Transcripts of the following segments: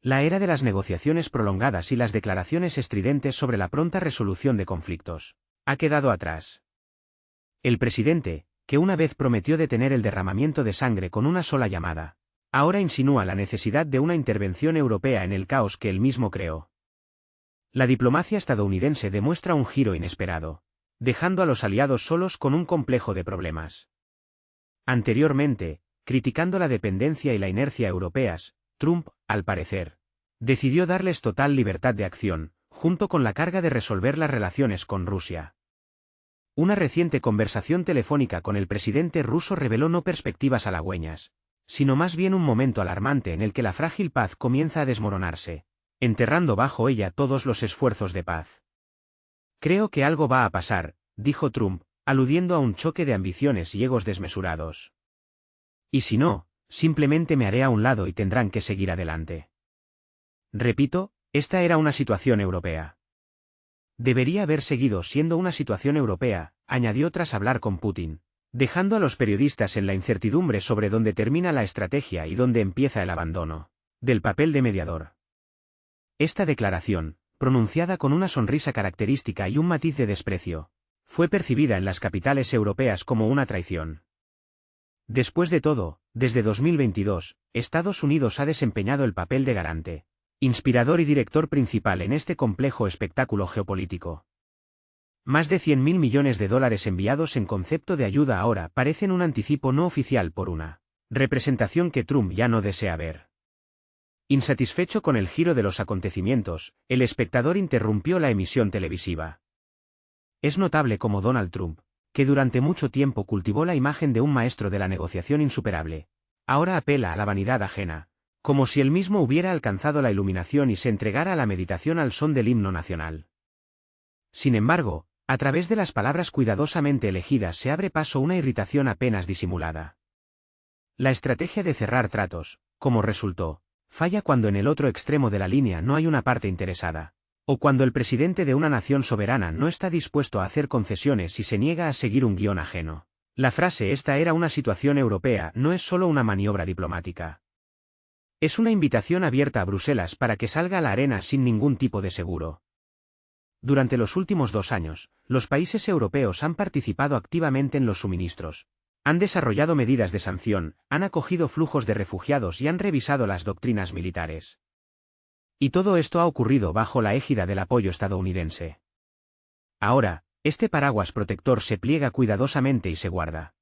La era de las negociaciones prolongadas y las declaraciones estridentes sobre la pronta resolución de conflictos ha quedado atrás. El presidente, que una vez prometió detener el derramamiento de sangre con una sola llamada, ahora insinúa la necesidad de una intervención europea en el caos que él mismo creó. La diplomacia estadounidense demuestra un giro inesperado, dejando a los aliados solos con un complejo de problemas. Anteriormente, criticando la dependencia y la inercia europeas, Trump, al parecer, decidió darles total libertad de acción, junto con la carga de resolver las relaciones con Rusia. Una reciente conversación telefónica con el presidente ruso reveló no perspectivas halagüeñas, sino más bien un momento alarmante en el que la frágil paz comienza a desmoronarse, enterrando bajo ella todos los esfuerzos de paz. Creo que algo va a pasar, dijo Trump, aludiendo a un choque de ambiciones y egos desmesurados. Y si no, simplemente me haré a un lado y tendrán que seguir adelante. Repito, esta era una situación europea. Debería haber seguido siendo una situación europea, añadió tras hablar con Putin, dejando a los periodistas en la incertidumbre sobre dónde termina la estrategia y dónde empieza el abandono del papel de mediador. Esta declaración, pronunciada con una sonrisa característica y un matiz de desprecio, fue percibida en las capitales europeas como una traición. Después de todo, desde 2022, Estados Unidos ha desempeñado el papel de garante, inspirador y director principal en este complejo espectáculo geopolítico. Más de 100.000 millones de dólares enviados en concepto de ayuda ahora parecen un anticipo no oficial por una representación que Trump ya no desea ver. Insatisfecho con el giro de los acontecimientos, el espectador interrumpió la emisión televisiva. Es notable cómo Donald Trump, que durante mucho tiempo cultivó la imagen de un maestro de la negociación insuperable, ahora apela a la vanidad ajena, como si él mismo hubiera alcanzado la iluminación y se entregara a la meditación al son del himno nacional. Sin embargo, a través de las palabras cuidadosamente elegidas se abre paso una irritación apenas disimulada. La estrategia de cerrar tratos, como resultó, falla cuando en el otro extremo de la línea no hay una parte interesada, o cuando el presidente de una nación soberana no está dispuesto a hacer concesiones y se niega a seguir un guión ajeno. La frase "esta era una situación europea" no es solo una maniobra diplomática. Es una invitación abierta a Bruselas para que salga a la arena sin ningún tipo de seguro. Durante los últimos 2 años, los países europeos han participado activamente en los suministros, han desarrollado medidas de sanción, han acogido flujos de refugiados y han revisado las doctrinas militares. Y todo esto ha ocurrido bajo la égida del apoyo estadounidense. Ahora, este paraguas protector se pliega cuidadosamente y se guarda.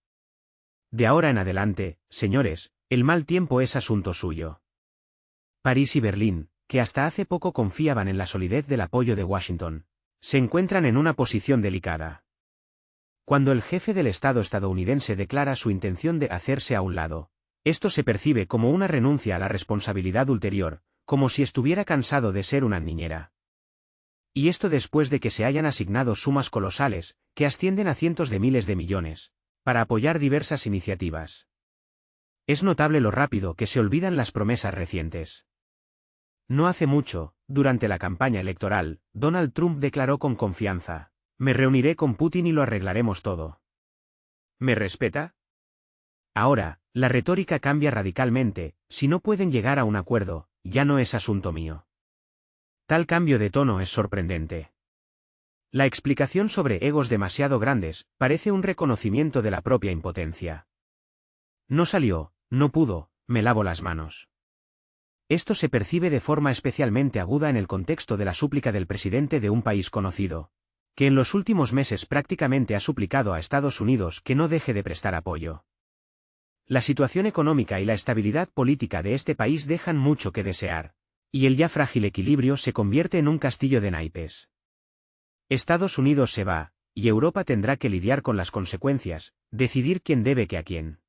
De ahora en adelante, señores, el mal tiempo es asunto suyo. París y Berlín, que hasta hace poco confiaban en la solidez del apoyo de Washington, se encuentran en una posición delicada. Cuando el jefe del Estado estadounidense declara su intención de hacerse a un lado, esto se percibe como una renuncia a la responsabilidad ulterior, como si estuviera cansado de ser una niñera. Y esto después de que se hayan asignado sumas colosales, que ascienden a cientos de miles de millones, para apoyar diversas iniciativas. Es notable lo rápido que se olvidan las promesas recientes. No hace mucho, durante la campaña electoral, Donald Trump declaró con confianza: "Me reuniré con Putin y lo arreglaremos todo". ¿Me respeta? Ahora, la retórica cambia radicalmente: si no pueden llegar a un acuerdo, ya no es asunto mío. Tal cambio de tono es sorprendente. La explicación sobre egos demasiado grandes parece un reconocimiento de la propia impotencia. No salió, no pudo, me lavo las manos. Esto se percibe de forma especialmente aguda en el contexto de la súplica del presidente de un país conocido, que en los últimos meses prácticamente ha suplicado a Estados Unidos que no deje de prestar apoyo. La situación económica y la estabilidad política de este país dejan mucho que desear, y el ya frágil equilibrio se convierte en un castillo de naipes. Estados Unidos se va, y Europa tendrá que lidiar con las consecuencias, decidir quién debe qué a quién.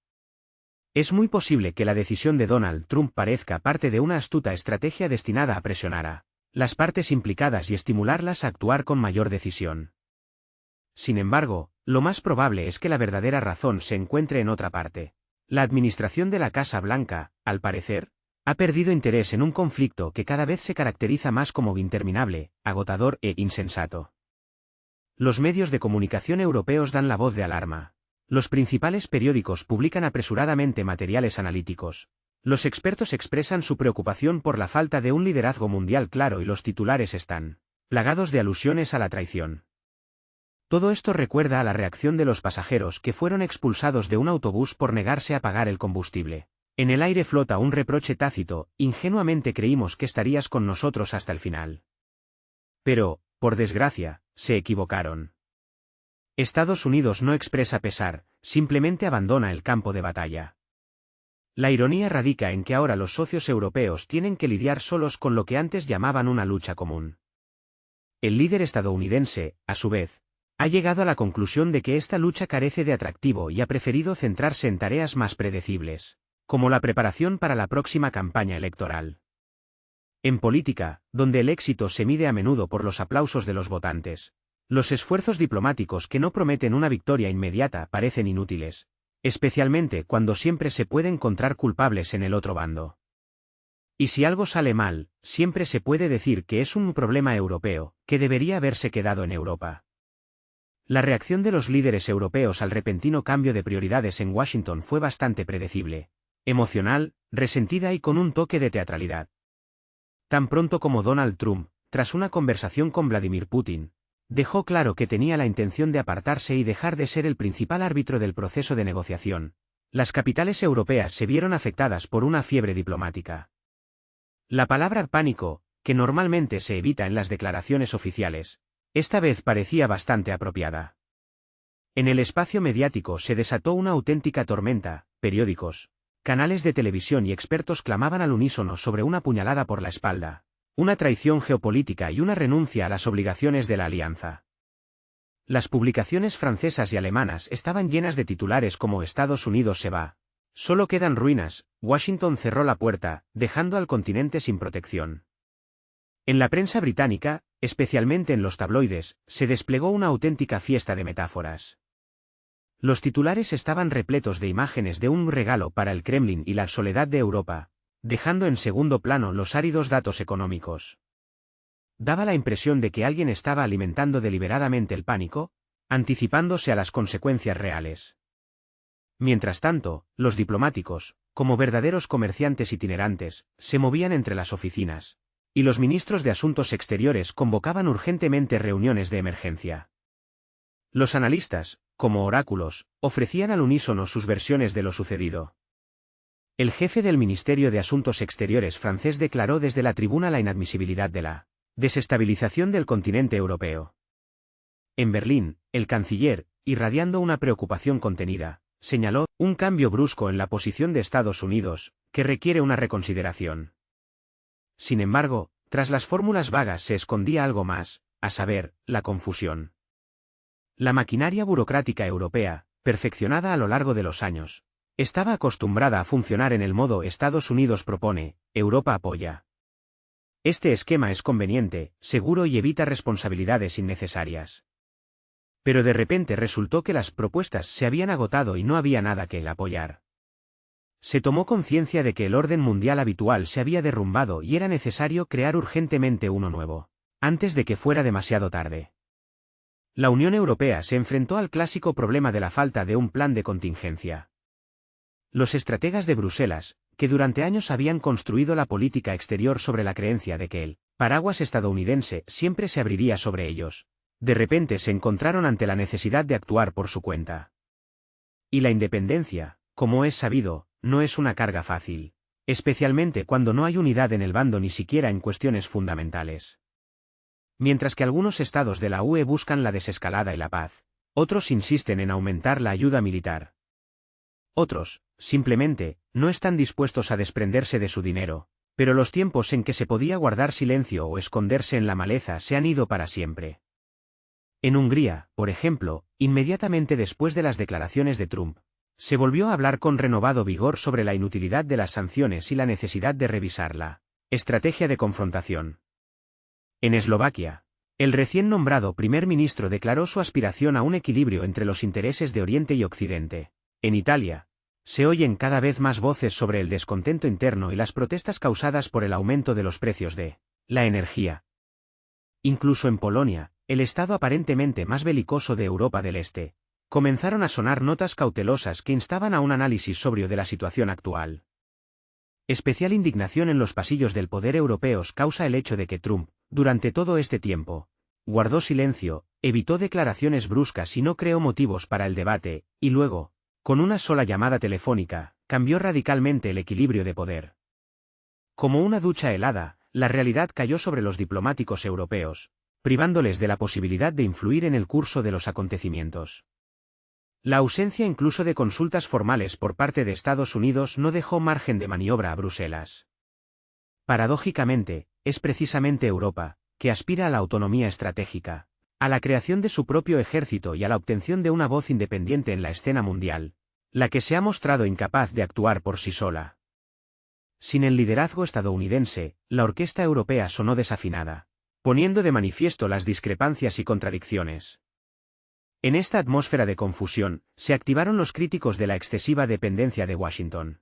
Es muy posible que la decisión de Donald Trump parezca parte de una astuta estrategia destinada a presionar a las partes implicadas y estimularlas a actuar con mayor decisión. Sin embargo, lo más probable es que la verdadera razón se encuentre en otra parte. La administración de la Casa Blanca, al parecer, ha perdido interés en un conflicto que cada vez se caracteriza más como interminable, agotador e insensato. Los medios de comunicación europeos dan la voz de alarma. Los principales periódicos publican apresuradamente materiales analíticos, Los expertos expresan su preocupación por la falta de un liderazgo mundial claro y los titulares están plagados de alusiones a la traición. Todo esto recuerda a la reacción de los pasajeros que fueron expulsados de un autobús por negarse a pagar el combustible. En el aire flota un reproche tácito: ingenuamente creímos que estarías con nosotros hasta el final. Pero, por desgracia, se equivocaron. Estados Unidos no expresa pesar, simplemente abandona el campo de batalla. La ironía radica en que ahora los socios europeos tienen que lidiar solos con lo que antes llamaban una lucha común. El líder estadounidense, a su vez, ha llegado a la conclusión de que esta lucha carece de atractivo y ha preferido centrarse en tareas más predecibles, como la preparación para la próxima campaña electoral. En política, donde el éxito se mide a menudo por los aplausos de los votantes, los esfuerzos diplomáticos que no prometen una victoria inmediata parecen inútiles, especialmente cuando siempre se puede encontrar culpables en el otro bando. Y si algo sale mal, siempre se puede decir que es un problema europeo, que debería haberse quedado en Europa. La reacción de los líderes europeos al repentino cambio de prioridades en Washington fue bastante predecible, emocional, resentida y con un toque de teatralidad. Tan pronto como Donald Trump, tras una conversación con Vladimir Putin, dejó claro que tenía la intención de apartarse y dejar de ser el principal árbitro del proceso de negociación, las capitales europeas se vieron afectadas por una fiebre diplomática. La palabra pánico, que normalmente se evita en las declaraciones oficiales, esta vez parecía bastante apropiada. En el espacio mediático se desató una auténtica tormenta: periódicos, canales de televisión y expertos clamaban al unísono sobre una puñalada por la espalda, una traición geopolítica y una renuncia a las obligaciones de la alianza. Las publicaciones francesas y alemanas estaban llenas de titulares como «Estados Unidos se va», «Solo quedan ruinas», «Washington cerró la puerta, dejando al continente sin protección». En la prensa británica, especialmente en los tabloides, se desplegó una auténtica fiesta de metáforas. Los titulares estaban repletos de imágenes de un regalo para el Kremlin y la soledad de Europa, dejando en segundo plano los áridos datos económicos. Daba la impresión de que alguien estaba alimentando deliberadamente el pánico, anticipándose a las consecuencias reales. Mientras tanto, los diplomáticos, como verdaderos comerciantes itinerantes, se movían entre las oficinas, y los ministros de Asuntos Exteriores convocaban urgentemente reuniones de emergencia. Los analistas, como oráculos, ofrecían al unísono sus versiones de lo sucedido. El jefe del Ministerio de Asuntos Exteriores francés declaró desde la tribuna la inadmisibilidad de la desestabilización del continente europeo. En Berlín, el canciller, irradiando una preocupación contenida, señaló un cambio brusco en la posición de Estados Unidos, que requiere una reconsideración. Sin embargo, tras las fórmulas vagas se escondía algo más, a saber, la confusión. La maquinaria burocrática europea, perfeccionada a lo largo de los años, estaba acostumbrada a funcionar en el modo Estados Unidos propone, Europa apoya. Este esquema es conveniente, seguro y evita responsabilidades innecesarias. Pero de repente resultó que las propuestas se habían agotado y no había nada que apoyar. Se tomó conciencia de que el orden mundial habitual se había derrumbado y era necesario crear urgentemente uno nuevo, antes de que fuera demasiado tarde. La Unión Europea se enfrentó al clásico problema de la falta de un plan de contingencia. Los estrategas de Bruselas, que durante años habían construido la política exterior sobre la creencia de que el paraguas estadounidense siempre se abriría sobre ellos, de repente se encontraron ante la necesidad de actuar por su cuenta. Y la independencia, como es sabido, no es una carga fácil, especialmente cuando no hay unidad en el bando ni siquiera en cuestiones fundamentales. Mientras que algunos estados de la UE buscan la desescalada y la paz, otros insisten en aumentar la ayuda militar. Otros, simplemente, no están dispuestos a desprenderse de su dinero, pero los tiempos en que se podía guardar silencio o esconderse en la maleza se han ido para siempre. En Hungría, por ejemplo, inmediatamente después de las declaraciones de Trump, se volvió a hablar con renovado vigor sobre la inutilidad de las sanciones y la necesidad de revisar la estrategia de confrontación. En Eslovaquia, el recién nombrado primer ministro declaró su aspiración a un equilibrio entre los intereses de Oriente y Occidente. En Italia, se oyen cada vez más voces sobre el descontento interno y las protestas causadas por el aumento de los precios de la energía. Incluso en Polonia, el estado aparentemente más belicoso de Europa del Este, comenzaron a sonar notas cautelosas que instaban a un análisis sobrio de la situación actual. Especial indignación en los pasillos del poder europeos causa el hecho de que Trump, durante todo este tiempo, guardó silencio, evitó declaraciones bruscas y no creó motivos para el debate, y luego, con una sola llamada telefónica, cambió radicalmente el equilibrio de poder. Como una ducha helada, la realidad cayó sobre los diplomáticos europeos, privándoles de la posibilidad de influir en el curso de los acontecimientos. La ausencia incluso de consultas formales por parte de Estados Unidos no dejó margen de maniobra a Bruselas. Paradójicamente, es precisamente Europa, que aspira a la autonomía estratégica, a la creación de su propio ejército y a la obtención de una voz independiente en la escena mundial, la que se ha mostrado incapaz de actuar por sí sola. Sin el liderazgo estadounidense, la orquesta europea sonó desafinada, poniendo de manifiesto las discrepancias y contradicciones. En esta atmósfera de confusión, se activaron los críticos de la excesiva dependencia de Washington.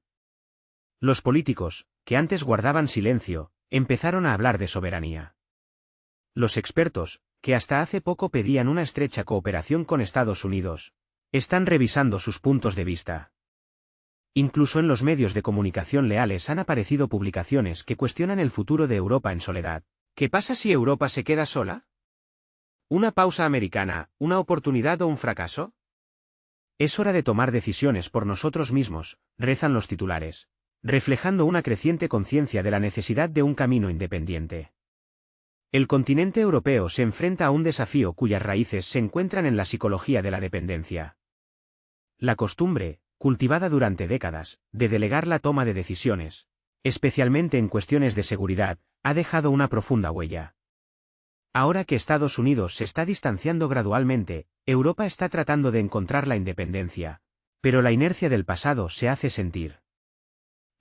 Los políticos, que antes guardaban silencio, empezaron a hablar de soberanía. Los expertos, que hasta hace poco pedían una estrecha cooperación con Estados Unidos, están revisando sus puntos de vista. Incluso en los medios de comunicación leales han aparecido publicaciones que cuestionan el futuro de Europa en soledad. ¿Qué pasa si Europa se queda sola? ¿Una pausa americana, una oportunidad o un fracaso? Es hora de tomar decisiones por nosotros mismos, rezan los titulares, reflejando una creciente conciencia de la necesidad de un camino independiente. El continente europeo se enfrenta a un desafío cuyas raíces se encuentran en la psicología de la dependencia. La costumbre, cultivada durante décadas, de delegar la toma de decisiones, especialmente en cuestiones de seguridad, ha dejado una profunda huella. Ahora que Estados Unidos se está distanciando gradualmente, Europa está tratando de encontrar la independencia, pero la inercia del pasado se hace sentir.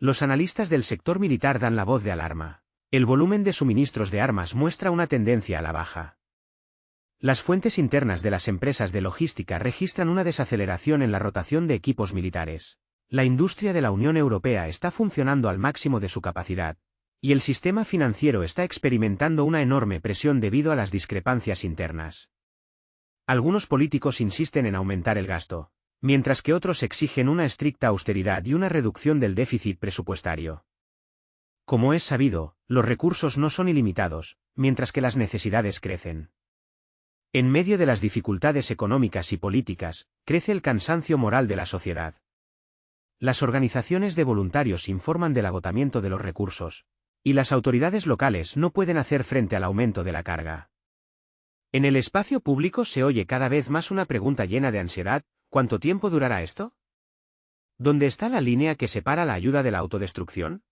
Los analistas del sector militar dan la voz de alarma. El volumen de suministros de armas muestra una tendencia a la baja. Las fuentes internas de las empresas de logística registran una desaceleración en la rotación de equipos militares. La industria de la Unión Europea está funcionando al máximo de su capacidad, y el sistema financiero está experimentando una enorme presión debido a las discrepancias internas. Algunos políticos insisten en aumentar el gasto, mientras que otros exigen una estricta austeridad y una reducción del déficit presupuestario. Como es sabido, los recursos no son ilimitados, mientras que las necesidades crecen. En medio de las dificultades económicas y políticas, crece el cansancio moral de la sociedad. Las organizaciones de voluntarios informan del agotamiento de los recursos, y las autoridades locales no pueden hacer frente al aumento de la carga. En el espacio público se oye cada vez más una pregunta llena de ansiedad: ¿cuánto tiempo durará esto? ¿Dónde está la línea que separa la ayuda de la autodestrucción?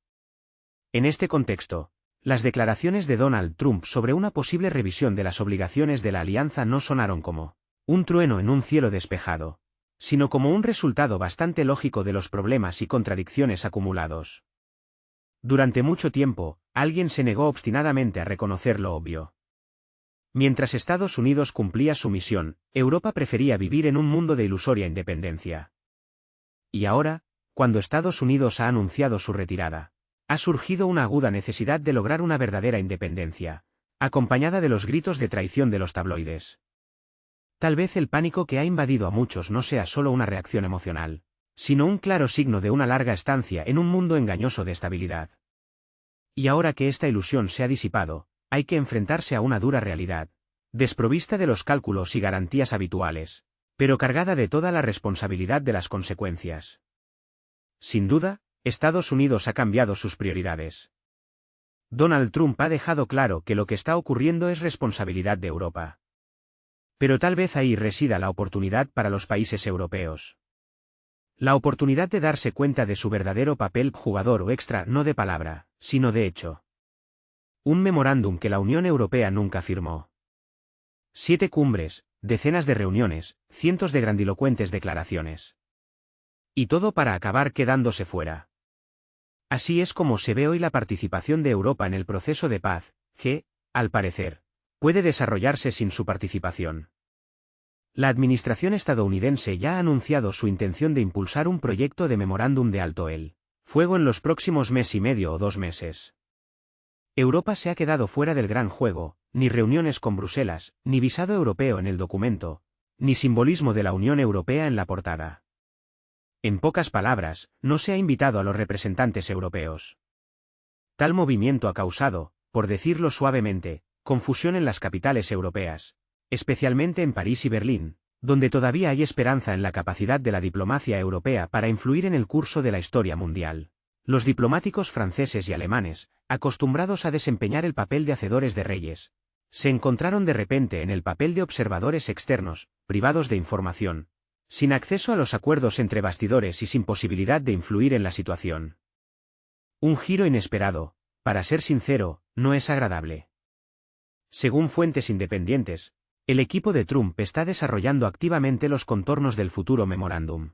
En este contexto, las declaraciones de Donald Trump sobre una posible revisión de las obligaciones de la alianza no sonaron como un trueno en un cielo despejado, sino como un resultado bastante lógico de los problemas y contradicciones acumulados. Durante mucho tiempo, alguien se negó obstinadamente a reconocer lo obvio. Mientras Estados Unidos cumplía su misión, Europa prefería vivir en un mundo de ilusoria independencia. Y ahora, cuando Estados Unidos ha anunciado su retirada, ha surgido una aguda necesidad de lograr una verdadera independencia, acompañada de los gritos de traición de los tabloides. Tal vez el pánico que ha invadido a muchos no sea solo una reacción emocional, sino un claro signo de una larga estancia en un mundo engañoso de estabilidad. Y ahora que esta ilusión se ha disipado, hay que enfrentarse a una dura realidad, desprovista de los cálculos y garantías habituales, pero cargada de toda la responsabilidad de las consecuencias. Sin duda, Estados Unidos ha cambiado sus prioridades. Donald Trump ha dejado claro que lo que está ocurriendo es responsabilidad de Europa. Pero tal vez ahí resida la oportunidad para los países europeos. La oportunidad de darse cuenta de su verdadero papel jugador o extra, no de palabra, sino de hecho. Un memorándum que la Unión Europea nunca firmó. 7 cumbres, decenas de reuniones, cientos de grandilocuentes declaraciones. Y todo para acabar quedándose fuera. Así es como se ve hoy la participación de Europa en el proceso de paz, que, al parecer, puede desarrollarse sin su participación. La administración estadounidense ya ha anunciado su intención de impulsar un proyecto de memorándum de alto el fuego en los próximos mes y medio o 2 meses. Europa se ha quedado fuera del gran juego, ni reuniones con Bruselas, ni visado europeo en el documento, ni simbolismo de la Unión Europea en la portada. En pocas palabras, no se ha invitado a los representantes europeos. Tal movimiento ha causado, por decirlo suavemente, confusión en las capitales europeas, especialmente en París y Berlín, donde todavía hay esperanza en la capacidad de la diplomacia europea para influir en el curso de la historia mundial. Los diplomáticos franceses y alemanes, acostumbrados a desempeñar el papel de hacedores de reyes, se encontraron de repente en el papel de observadores externos, privados de información, sin acceso a los acuerdos entre bastidores y sin posibilidad de influir en la situación. Un giro inesperado, para ser sincero, no es agradable. Según fuentes independientes, el equipo de Trump está desarrollando activamente los contornos del futuro memorándum.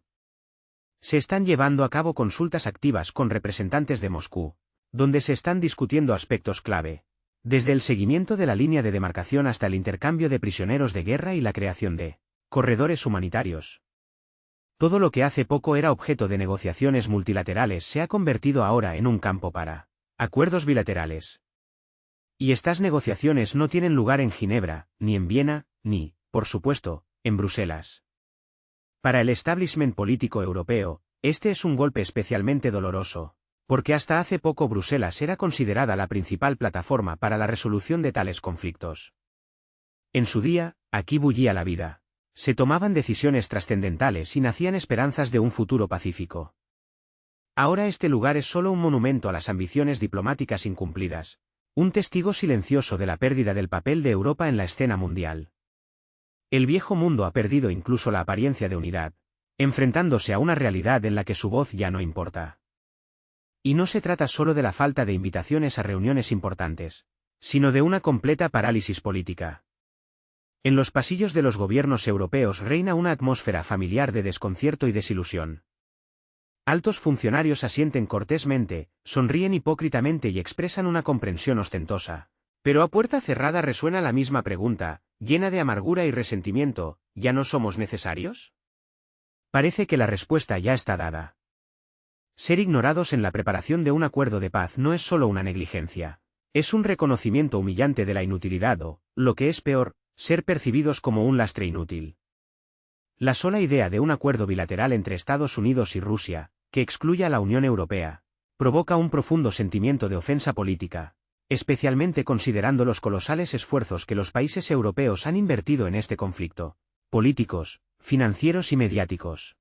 Se están llevando a cabo consultas activas con representantes de Moscú, donde se están discutiendo aspectos clave, desde el seguimiento de la línea de demarcación hasta el intercambio de prisioneros de guerra y la creación de corredores humanitarios. Todo lo que hace poco era objeto de negociaciones multilaterales se ha convertido ahora en un campo para acuerdos bilaterales. Y estas negociaciones no tienen lugar en Ginebra, ni en Viena, ni, por supuesto, en Bruselas. Para el establishment político europeo, este es un golpe especialmente doloroso, porque hasta hace poco Bruselas era considerada la principal plataforma para la resolución de tales conflictos. En su día, aquí bullía la vida. Se tomaban decisiones trascendentales y nacían esperanzas de un futuro pacífico. Ahora este lugar es solo un monumento a las ambiciones diplomáticas incumplidas, un testigo silencioso de la pérdida del papel de Europa en la escena mundial. El viejo mundo ha perdido incluso la apariencia de unidad, enfrentándose a una realidad en la que su voz ya no importa. Y no se trata solo de la falta de invitaciones a reuniones importantes, sino de una completa parálisis política. En los pasillos de los gobiernos europeos reina una atmósfera familiar de desconcierto y desilusión. Altos funcionarios asienten cortésmente, sonríen hipócritamente y expresan una comprensión ostentosa. Pero a puerta cerrada resuena la misma pregunta, llena de amargura y resentimiento: ¿ya no somos necesarios? Parece que la respuesta ya está dada. Ser ignorados en la preparación de un acuerdo de paz no es solo una negligencia. Es un reconocimiento humillante de la inutilidad o, lo que es peor, ser percibidos como un lastre inútil. La sola idea de un acuerdo bilateral entre Estados Unidos y Rusia, que excluya a la Unión Europea, provoca un profundo sentimiento de ofensa política, especialmente considerando los colosales esfuerzos que los países europeos han invertido en este conflicto, políticos, financieros y mediáticos.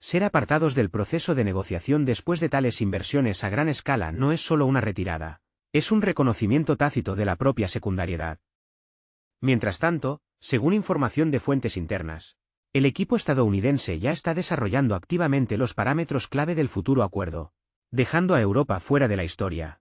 Ser apartados del proceso de negociación después de tales inversiones a gran escala no es solo una retirada, es un reconocimiento tácito de la propia secundariedad. Mientras tanto, según información de fuentes internas, el equipo estadounidense ya está desarrollando activamente los parámetros clave del futuro acuerdo, dejando a Europa fuera de la historia.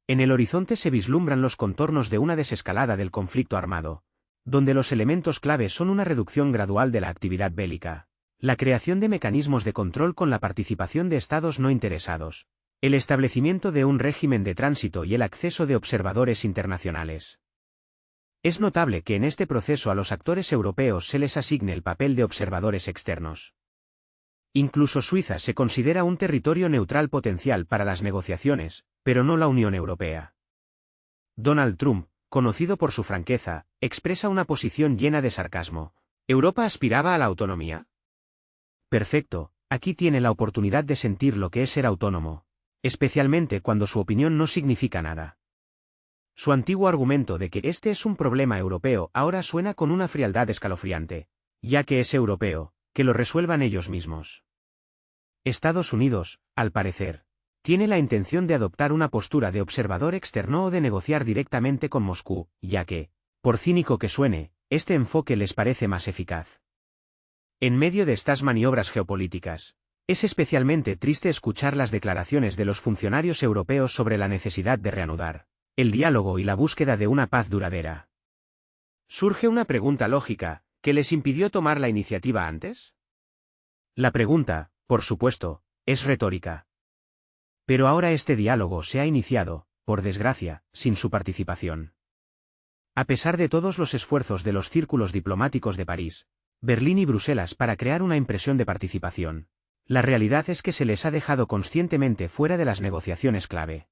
En el horizonte se vislumbran los contornos de una desescalada del conflicto armado, donde los elementos clave son una reducción gradual de la actividad bélica, la creación de mecanismos de control con la participación de estados no interesados, el establecimiento de un régimen de tránsito y el acceso de observadores internacionales. Es notable que en este proceso a los actores europeos se les asigne el papel de observadores externos. Incluso Suiza se considera un territorio neutral potencial para las negociaciones, pero no la Unión Europea. Donald Trump, conocido por su franqueza, expresa una posición llena de sarcasmo. ¿Europa aspiraba a la autonomía? Perfecto, aquí tiene la oportunidad de sentir lo que es ser autónomo, especialmente cuando su opinión no significa nada. Su antiguo argumento de que este es un problema europeo ahora suena con una frialdad escalofriante, ya que es europeo, que lo resuelvan ellos mismos. Estados Unidos, al parecer, tiene la intención de adoptar una postura de observador externo o de negociar directamente con Moscú, ya que, por cínico que suene, este enfoque les parece más eficaz. En medio de estas maniobras geopolíticas, es especialmente triste escuchar las declaraciones de los funcionarios europeos sobre la necesidad de reanudar el diálogo y la búsqueda de una paz duradera. Surge una pregunta lógica: ¿qué les impidió tomar la iniciativa antes? La pregunta, por supuesto, es retórica. Pero ahora este diálogo se ha iniciado, por desgracia, sin su participación. A pesar de todos los esfuerzos de los círculos diplomáticos de París, Berlín y Bruselas para crear una impresión de participación, la realidad es que se les ha dejado conscientemente fuera de las negociaciones clave.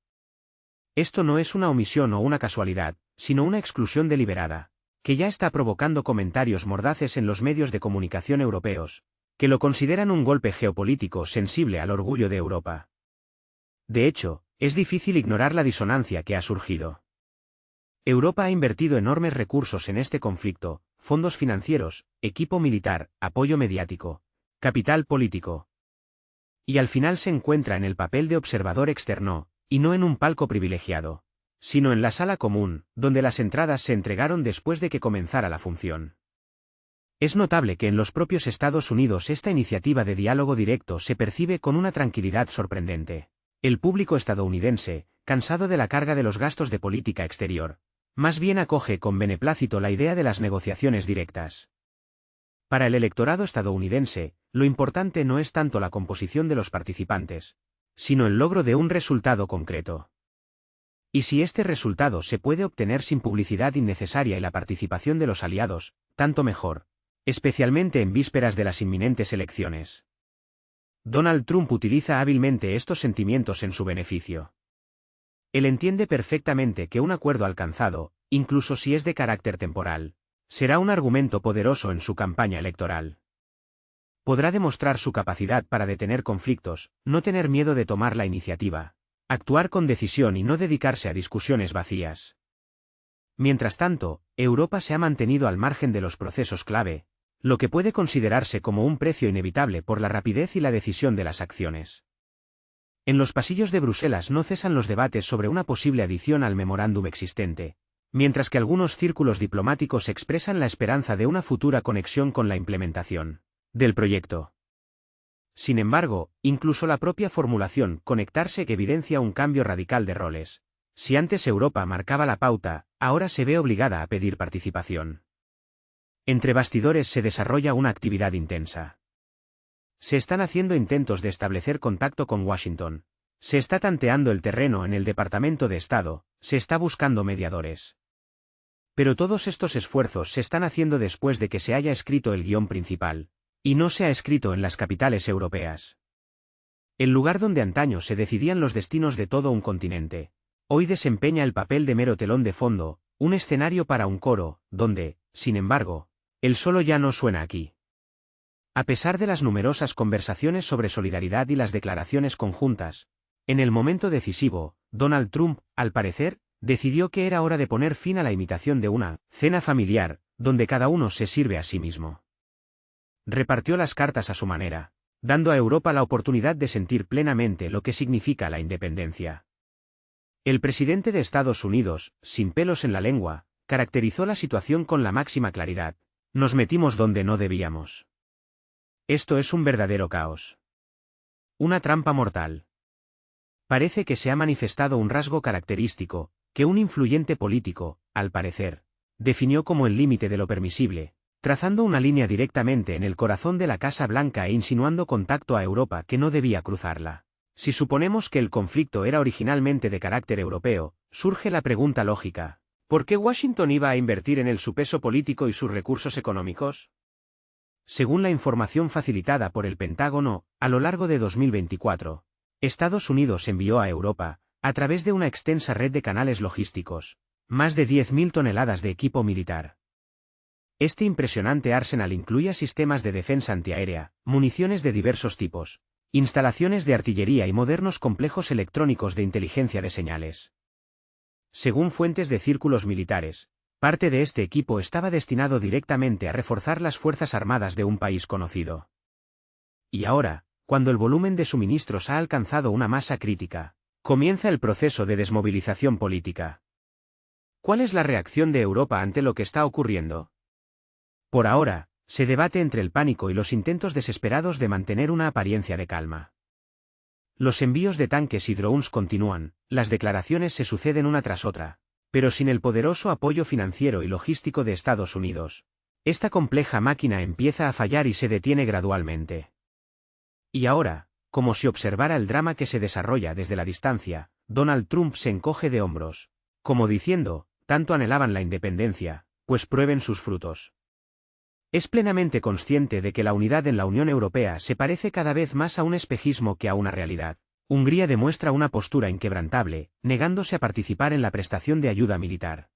Esto no es una omisión o una casualidad, sino una exclusión deliberada, que ya está provocando comentarios mordaces en los medios de comunicación europeos, que lo consideran un golpe geopolítico sensible al orgullo de Europa. De hecho, Es difícil ignorar la disonancia que ha surgido. Europa ha invertido enormes recursos en este conflicto, fondos financieros, equipo militar, apoyo mediático, capital político. Y al final se encuentra en el papel de observador externo, y no en un palco privilegiado, sino en la sala común, donde las entradas se entregaron después de que comenzara la función. Es notable que en los propios Estados Unidos esta iniciativa de diálogo directo se percibe con una tranquilidad sorprendente. El público estadounidense, cansado de la carga de los gastos de política exterior, más bien acoge con beneplácito la idea de las negociaciones directas. Para el electorado estadounidense, lo importante no es tanto la composición de los participantes, sino el logro de un resultado concreto. Y si este resultado se puede obtener sin publicidad innecesaria y la participación de los aliados, tanto mejor, especialmente en vísperas de las inminentes elecciones. Donald Trump utiliza hábilmente estos sentimientos en su beneficio. Él entiende perfectamente que un acuerdo alcanzado, incluso si es de carácter temporal, será un argumento poderoso en su campaña electoral. Podrá demostrar su capacidad para detener conflictos, no tener miedo de tomar la iniciativa, actuar con decisión y no dedicarse a discusiones vacías. Mientras tanto, Europa se ha mantenido al margen de los procesos clave, lo que puede considerarse como un precio inevitable por la rapidez y la decisión de las acciones. En los pasillos de Bruselas no cesan los debates sobre una posible adición al memorándum existente, mientras que algunos círculos diplomáticos expresan la esperanza de una futura conexión con la implementación del proyecto. Sin embargo, incluso la propia formulación conectarse evidencia un cambio radical de roles. Si antes Europa marcaba la pauta, ahora se ve obligada a pedir participación. Entre bastidores se desarrolla una actividad intensa. Se están haciendo intentos de establecer contacto con Washington. Se está tanteando el terreno en el Departamento de Estado, se está buscando mediadores. Pero todos estos esfuerzos se están haciendo después de que se haya escrito el guión principal, y no se ha escrito en las capitales europeas. El lugar donde antaño se decidían los destinos de todo un continente, hoy desempeña el papel de mero telón de fondo, un escenario para un coro, donde, sin embargo, el solo ya no suena aquí. A pesar de las numerosas conversaciones sobre solidaridad y las declaraciones conjuntas, en el momento decisivo, Donald Trump, al parecer, decidió que era hora de poner fin a la imitación de una cena familiar, donde cada uno se sirve a sí mismo. Repartió las cartas a su manera, dando a Europa la oportunidad de sentir plenamente lo que significa la independencia. El presidente de Estados Unidos, sin pelos en la lengua, caracterizó la situación con la máxima claridad: nos metimos donde no debíamos. Esto es un verdadero caos. Una trampa mortal. Parece que se ha manifestado un rasgo característico, que un influyente político, al parecer, definió como el límite de lo permisible, trazando una línea directamente en el corazón de la Casa Blanca e insinuando contacto a Europa que no debía cruzarla. Si suponemos que el conflicto era originalmente de carácter europeo, surge la pregunta lógica: ¿por qué Washington iba a invertir en él su peso político y sus recursos económicos? Según la información facilitada por el Pentágono, a lo largo de 2024, Estados Unidos envió a Europa, a través de una extensa red de canales logísticos, más de 10.000 toneladas de equipo militar. Este impresionante arsenal incluía sistemas de defensa antiaérea, municiones de diversos tipos, instalaciones de artillería y modernos complejos electrónicos de inteligencia de señales. Según fuentes de círculos militares, parte de este equipo estaba destinado directamente a reforzar las fuerzas armadas de un país conocido. Y ahora, cuando el volumen de suministros ha alcanzado una masa crítica, comienza el proceso de desmovilización política. ¿Cuál es la reacción de Europa ante lo que está ocurriendo? Por ahora, se debate entre el pánico y los intentos desesperados de mantener una apariencia de calma. Los envíos de tanques y drones continúan, las declaraciones se suceden una tras otra, pero sin el poderoso apoyo financiero y logístico de Estados Unidos, esta compleja máquina empieza a fallar y se detiene gradualmente. Y ahora, como si observara el drama que se desarrolla desde la distancia, Donald Trump se encoge de hombros, como diciendo: tanto anhelaban la independencia, pues prueben sus frutos. Es plenamente consciente de que la unidad en la Unión Europea se parece cada vez más a un espejismo que a una realidad. Hungría demuestra una postura inquebrantable, negándose a participar en la prestación de ayuda militar.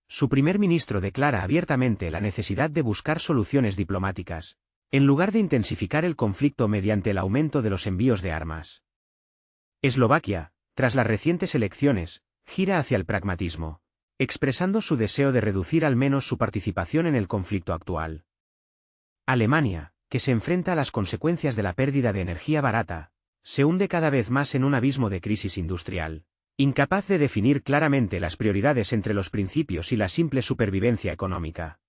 Su primer ministro declara abiertamente la necesidad de buscar soluciones diplomáticas, en lugar de intensificar el conflicto mediante el aumento de los envíos de armas. Eslovaquia, tras las recientes elecciones, gira hacia el pragmatismo, expresando su deseo de reducir al menos su participación en el conflicto actual. Alemania, que se enfrenta a las consecuencias de la pérdida de energía barata, se hunde cada vez más en un abismo de crisis industrial, incapaz de definir claramente las prioridades entre los principios y la simple supervivencia económica.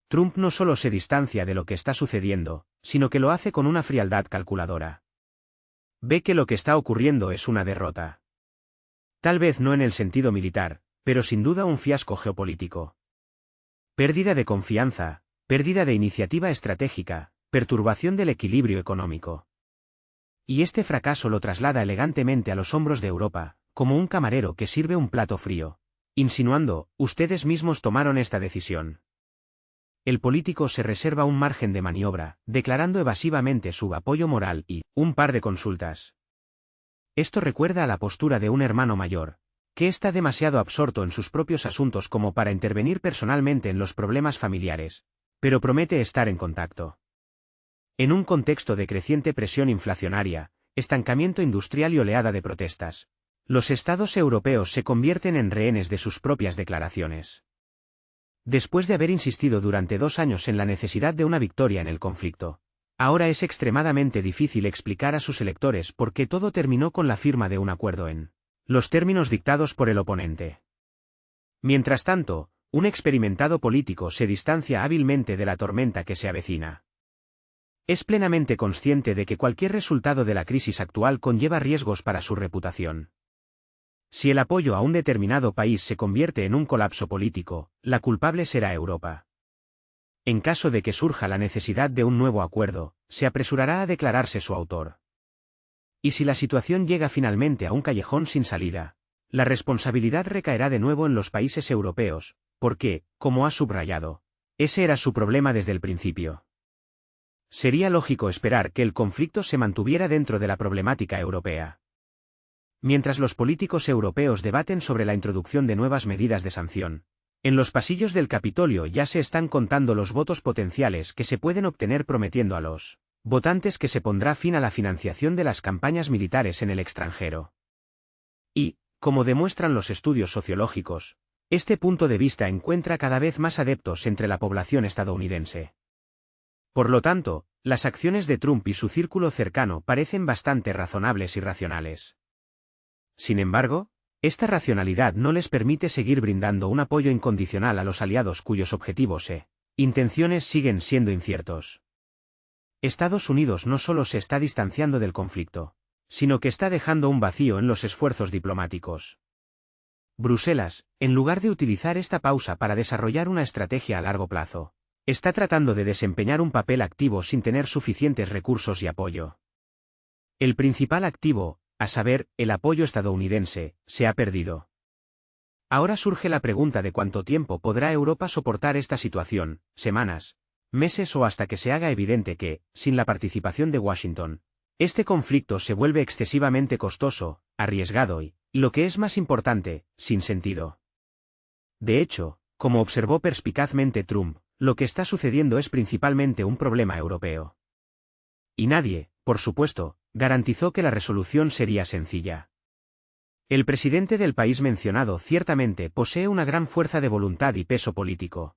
Trump no solo se distancia de lo que está sucediendo, sino que lo hace con una frialdad calculadora. Ve que lo que está ocurriendo es una derrota. Tal vez no en el sentido militar, pero sin duda un fiasco geopolítico. Pérdida de confianza, pérdida de iniciativa estratégica, perturbación del equilibrio económico. Y este fracaso lo traslada elegantemente a los hombros de Europa, como un camarero que sirve un plato frío, insinuando, ustedes mismos tomaron esta decisión. El político se reserva un margen de maniobra, declarando evasivamente su apoyo moral y un par de consultas. Esto recuerda a la postura de un hermano mayor, que está demasiado absorto en sus propios asuntos como para intervenir personalmente en los problemas familiares, pero promete estar en contacto. En un contexto de creciente presión inflacionaria, estancamiento industrial y oleada de protestas, los estados europeos se convierten en rehenes de sus propias declaraciones. Después de haber insistido durante 2 años en la necesidad de una victoria en el conflicto, ahora es extremadamente difícil explicar a sus electores por qué todo terminó con la firma de un acuerdo en los términos dictados por el oponente. Mientras tanto, un experimentado político se distancia hábilmente de la tormenta que se avecina. Es plenamente consciente de que cualquier resultado de la crisis actual conlleva riesgos para su reputación. Si el apoyo a un determinado país se convierte en un colapso político, la culpable será Europa. En caso de que surja la necesidad de un nuevo acuerdo, se apresurará a declararse su autor. Y si la situación llega finalmente a un callejón sin salida, la responsabilidad recaerá de nuevo en los países europeos, porque, como ha subrayado, ese era su problema desde el principio. Sería lógico esperar que el conflicto se mantuviera dentro de la problemática europea. Mientras los políticos europeos debaten sobre la introducción de nuevas medidas de sanción, en los pasillos del Capitolio ya se están contando los votos potenciales que se pueden obtener prometiendo a los votantes que se pondrá fin a la financiación de las campañas militares en el extranjero. Y, como demuestran los estudios sociológicos, este punto de vista encuentra cada vez más adeptos entre la población estadounidense. Por lo tanto, las acciones de Trump y su círculo cercano parecen bastante razonables y racionales. Sin embargo, esta racionalidad no les permite seguir brindando un apoyo incondicional a los aliados cuyos objetivos e intenciones siguen siendo inciertos. Estados Unidos no solo se está distanciando del conflicto, sino que está dejando un vacío en los esfuerzos diplomáticos. Bruselas, en lugar de utilizar esta pausa para desarrollar una estrategia a largo plazo, está tratando de desempeñar un papel activo sin tener suficientes recursos y apoyo. El principal activo, a saber, el apoyo estadounidense, se ha perdido. Ahora surge la pregunta de cuánto tiempo podrá Europa soportar esta situación, semanas, meses o hasta que se haga evidente que, sin la participación de Washington, este conflicto se vuelve excesivamente costoso, arriesgado y, lo que es más importante, sin sentido. De hecho, como observó perspicazmente Trump, lo que está sucediendo es principalmente un problema europeo. Y nadie, por supuesto, garantizó que la resolución sería sencilla. El presidente del país mencionado ciertamente posee una gran fuerza de voluntad y peso político.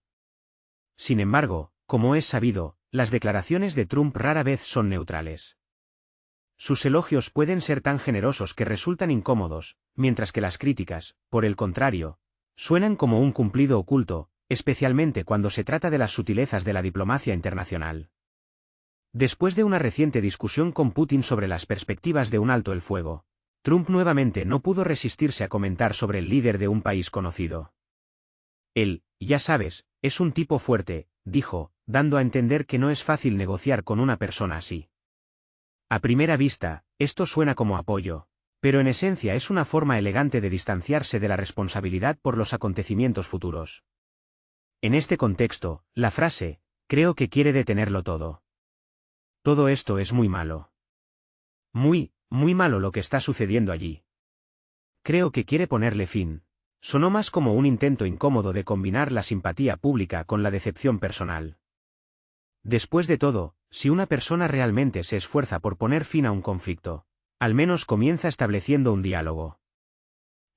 Sin embargo, como es sabido, las declaraciones de Trump rara vez son neutrales. Sus elogios pueden ser tan generosos que resultan incómodos, mientras que las críticas, por el contrario, suenan como un cumplido oculto, especialmente cuando se trata de las sutilezas de la diplomacia internacional. Después de una reciente discusión con Putin sobre las perspectivas de un alto el fuego, Trump nuevamente no pudo resistirse a comentar sobre el líder de un país conocido. Él, ya sabes, es un tipo fuerte, dijo, dando a entender que no es fácil negociar con una persona así. A primera vista, esto suena como apoyo, pero en esencia es una forma elegante de distanciarse de la responsabilidad por los acontecimientos futuros. En este contexto, la frase, creo que quiere detenerlo todo. Todo esto es muy malo. Muy malo lo que está sucediendo allí. Creo que quiere ponerle fin. Sonó más como un intento incómodo de combinar la simpatía pública con la decepción personal. Después de todo, si una persona realmente se esfuerza por poner fin a un conflicto, Al menos comienza estableciendo un diálogo.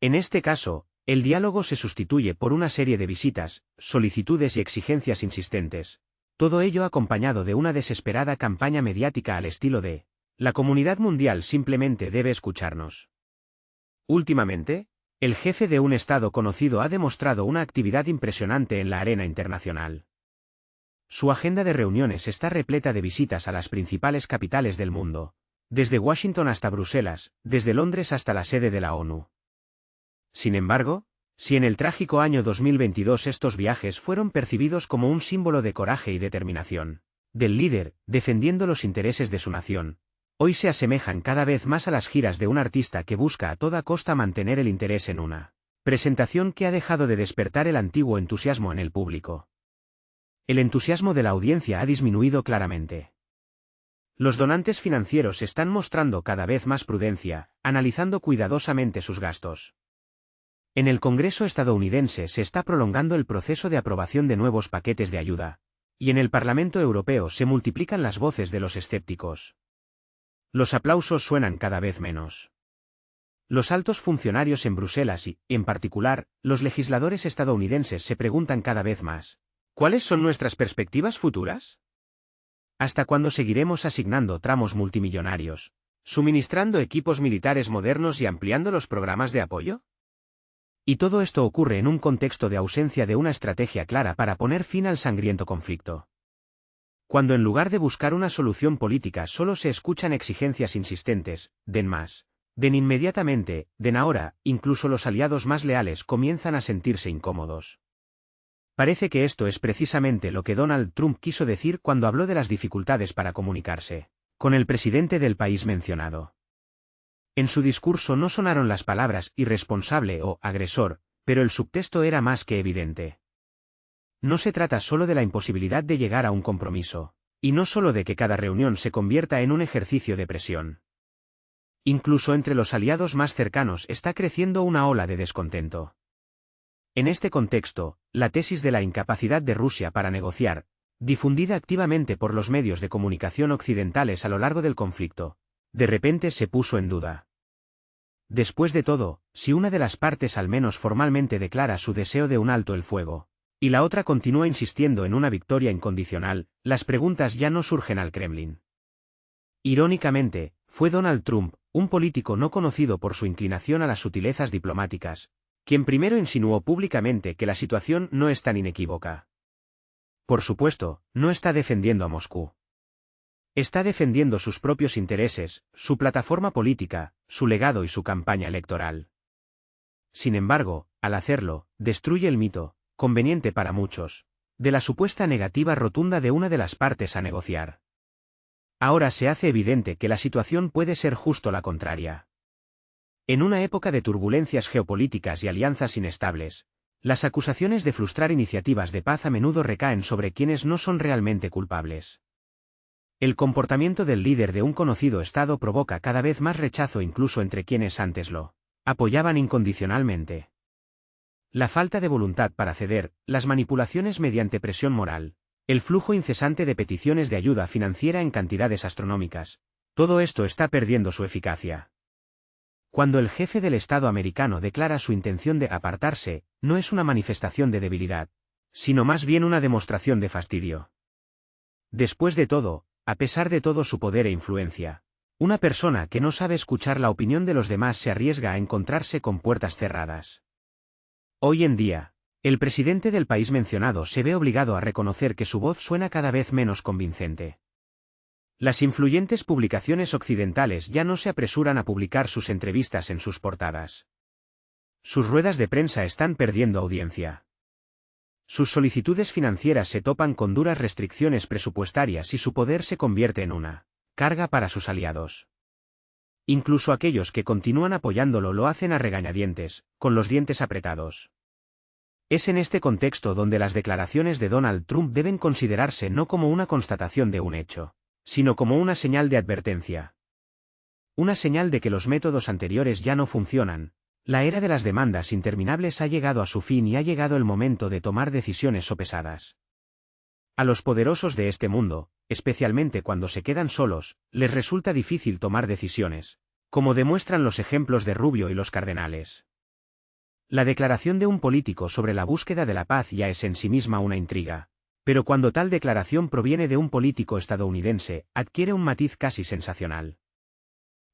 En este caso, el diálogo se sustituye por una serie de visitas, solicitudes y exigencias insistentes. Todo ello acompañado de una desesperada campaña mediática al estilo de «La comunidad mundial simplemente debe escucharnos». Últimamente, el jefe de un Estado conocido ha demostrado una actividad impresionante en la arena internacional. Su agenda de reuniones está repleta de visitas a las principales capitales del mundo, desde Washington hasta Bruselas, desde Londres hasta la sede de la ONU. Sin embargo, si en el trágico año 2022 estos viajes fueron percibidos como un símbolo de coraje y determinación, del líder, defendiendo los intereses de su nación, hoy se asemejan cada vez más a las giras de un artista que busca a toda costa mantener el interés en una presentación que ha dejado de despertar el antiguo entusiasmo en el público. El entusiasmo de la audiencia ha disminuido claramente. Los donantes financieros están mostrando cada vez más prudencia, analizando cuidadosamente sus gastos. En el Congreso estadounidense se está prolongando el proceso de aprobación de nuevos paquetes de ayuda, y en el Parlamento Europeo se multiplican las voces de los escépticos. Los aplausos suenan cada vez menos. Los altos funcionarios en Bruselas y, en particular, los legisladores estadounidenses se preguntan cada vez más: ¿cuáles son nuestras perspectivas futuras? ¿Hasta cuándo seguiremos asignando tramos multimillonarios, suministrando equipos militares modernos y ampliando los programas de apoyo? Y todo esto ocurre en un contexto de ausencia de una estrategia clara para poner fin al sangriento conflicto. Cuando en lugar de buscar una solución política solo se escuchan exigencias insistentes, den más, den inmediatamente, den ahora, incluso los aliados más leales comienzan a sentirse incómodos. Parece que esto es precisamente lo que Donald Trump quiso decir cuando habló de las dificultades para comunicarse con el presidente del país mencionado. En su discurso no sonaron las palabras irresponsable o agresor, pero el subtexto era más que evidente. No se trata solo de la imposibilidad de llegar a un compromiso, y no solo de que cada reunión se convierta en un ejercicio de presión. Incluso entre los aliados más cercanos está creciendo una ola de descontento. En este contexto, la tesis de la incapacidad de Rusia para negociar, difundida activamente por los medios de comunicación occidentales a lo largo del conflicto, de repente se puso en duda. Después de todo, si una de las partes al menos formalmente declara su deseo de un alto el fuego, y la otra continúa insistiendo en una victoria incondicional, las preguntas ya no surgen al Kremlin. Irónicamente, fue Donald Trump, un político no conocido por su inclinación a las sutilezas diplomáticas, quien primero insinuó públicamente que la situación no es tan inequívoca. Por supuesto, no está defendiendo a Moscú. Está defendiendo sus propios intereses, su plataforma política, su legado y su campaña electoral. Sin embargo, al hacerlo, destruye el mito, conveniente para muchos, de la supuesta negativa rotunda de una de las partes a negociar. Ahora se hace evidente que la situación puede ser justo la contraria. En una época de turbulencias geopolíticas y alianzas inestables, las acusaciones de frustrar iniciativas de paz a menudo recaen sobre quienes no son realmente culpables. El comportamiento del líder de un conocido Estado provoca cada vez más rechazo incluso entre quienes antes lo apoyaban incondicionalmente. La falta de voluntad para ceder, las manipulaciones mediante presión moral, el flujo incesante de peticiones de ayuda financiera en cantidades astronómicas, todo esto está perdiendo su eficacia. Cuando el jefe del Estado americano declara su intención de apartarse, no es una manifestación de debilidad, sino más bien una demostración de fastidio. Después de todo, a pesar de todo su poder e influencia, una persona que no sabe escuchar la opinión de los demás se arriesga a encontrarse con puertas cerradas. Hoy en día, el presidente del país mencionado se ve obligado a reconocer que su voz suena cada vez menos convincente. Las influyentes publicaciones occidentales ya no se apresuran a publicar sus entrevistas en sus portadas. Sus ruedas de prensa están perdiendo audiencia. Sus solicitudes financieras se topan con duras restricciones presupuestarias y su poder se convierte en una carga para sus aliados. Incluso aquellos que continúan apoyándolo lo hacen a regañadientes, con los dientes apretados. Es en este contexto donde las declaraciones de Donald Trump deben considerarse no como una constatación de un hecho, sino como una señal de advertencia. Una señal de que los métodos anteriores ya no funcionan. La era de las demandas interminables ha llegado a su fin y ha llegado el momento de tomar decisiones sopesadas. A los poderosos de este mundo, especialmente cuando se quedan solos, les resulta difícil tomar decisiones, como demuestran los ejemplos de Rubio y los cardenales. La declaración de un político sobre la búsqueda de la paz ya es en sí misma una intriga, pero cuando tal declaración proviene de un político estadounidense, adquiere un matiz casi sensacional.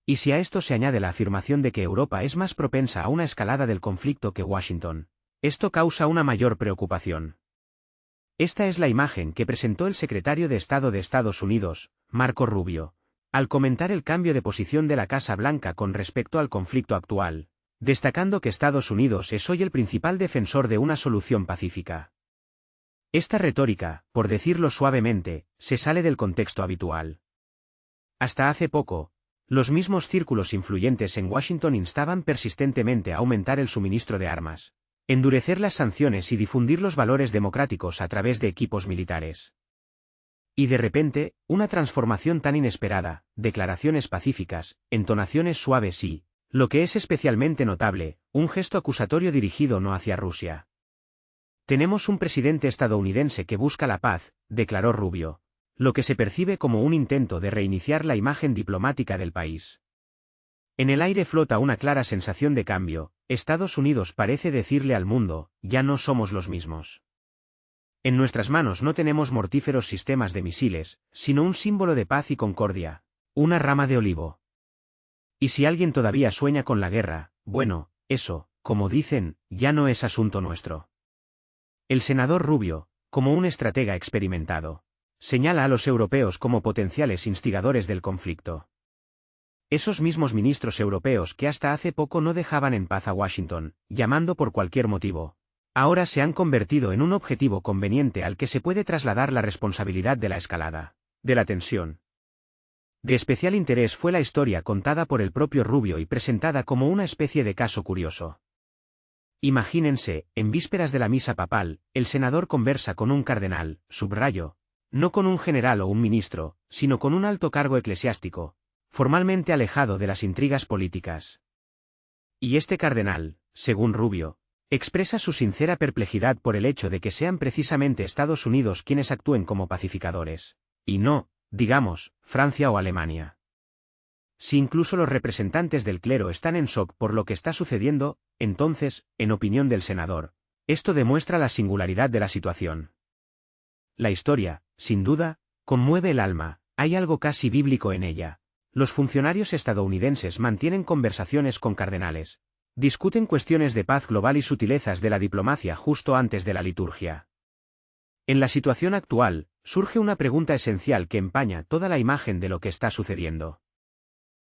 Y si a esto se añade la afirmación de que Europa es más propensa a una escalada del conflicto que Washington, esto causa una mayor preocupación. Esta es la imagen que presentó el secretario de Estado de Estados Unidos, Marco Rubio, al comentar el cambio de posición de la Casa Blanca con respecto al conflicto actual, destacando que Estados Unidos es hoy el principal defensor de una solución pacífica. Esta retórica, por decirlo suavemente, se sale del contexto habitual. Hasta hace poco, los mismos círculos influyentes en Washington instaban persistentemente a aumentar el suministro de armas, endurecer las sanciones y difundir los valores democráticos a través de equipos militares. Y de repente, una transformación tan inesperada, declaraciones pacíficas, entonaciones suaves y, lo que es especialmente notable, un gesto acusatorio dirigido no hacia Rusia. Tenemos un presidente estadounidense que busca la paz, declaró Rubio, lo que se percibe como un intento de reiniciar la imagen diplomática del país. En el aire flota una clara sensación de cambio. Estados Unidos parece decirle al mundo, ya no somos los mismos. En nuestras manos no tenemos mortíferos sistemas de misiles, sino un símbolo de paz y concordia, una rama de olivo. Y si alguien todavía sueña con la guerra, bueno, eso, como dicen, ya no es asunto nuestro. El senador Rubio, como un estratega experimentado, señala a los europeos como potenciales instigadores del conflicto. Esos mismos ministros europeos que hasta hace poco no dejaban en paz a Washington, llamando por cualquier motivo, ahora se han convertido en un objetivo conveniente al que se puede trasladar la responsabilidad de la escalada, de la tensión. De especial interés fue la historia contada por el propio Rubio y presentada como una especie de caso curioso. Imagínense, en vísperas de la misa papal, el senador conversa con un cardenal, subrayo, no con un general o un ministro, sino con un alto cargo eclesiástico, formalmente alejado de las intrigas políticas. Y este cardenal, según Rubio, expresa su sincera perplejidad por el hecho de que sean precisamente Estados Unidos quienes actúen como pacificadores, y no, digamos, Francia o Alemania. Si incluso los representantes del clero están en shock por lo que está sucediendo, entonces, en opinión del senador, esto demuestra la singularidad de la situación. La historia, sin duda, conmueve el alma, hay algo casi bíblico en ella. Los funcionarios estadounidenses mantienen conversaciones con cardenales, discuten cuestiones de paz global y sutilezas de la diplomacia justo antes de la liturgia. En la situación actual, surge una pregunta esencial que empaña toda la imagen de lo que está sucediendo.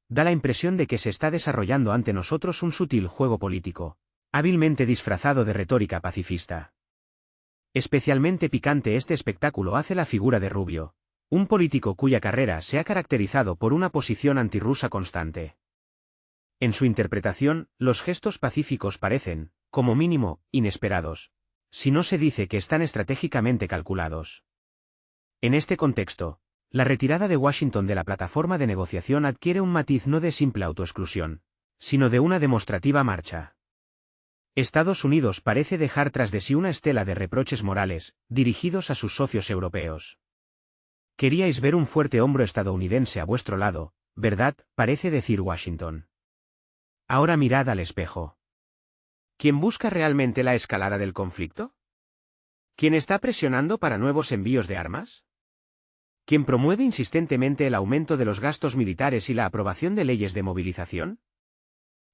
Da la impresión de que se está desarrollando ante nosotros un sutil juego político, hábilmente disfrazado de retórica pacifista. Especialmente picante este espectáculo hace la figura de Rubio, un político cuya carrera se ha caracterizado por una posición antirrusa constante. En su interpretación, los gestos pacíficos parecen, como mínimo, inesperados, si no se dice que están estratégicamente calculados. En este contexto, la retirada de Washington de la plataforma de negociación adquiere un matiz no de simple autoexclusión, sino de una demostrativa marcha. Estados Unidos parece dejar tras de sí una estela de reproches morales, dirigidos a sus socios europeos. Queríais ver un fuerte hombro estadounidense a vuestro lado, ¿verdad?, parece decir Washington. Ahora mirad al espejo. ¿Quién busca realmente la escalada del conflicto? ¿Quién está presionando para nuevos envíos de armas? ¿Quién promueve insistentemente el aumento de los gastos militares y la aprobación de leyes de movilización?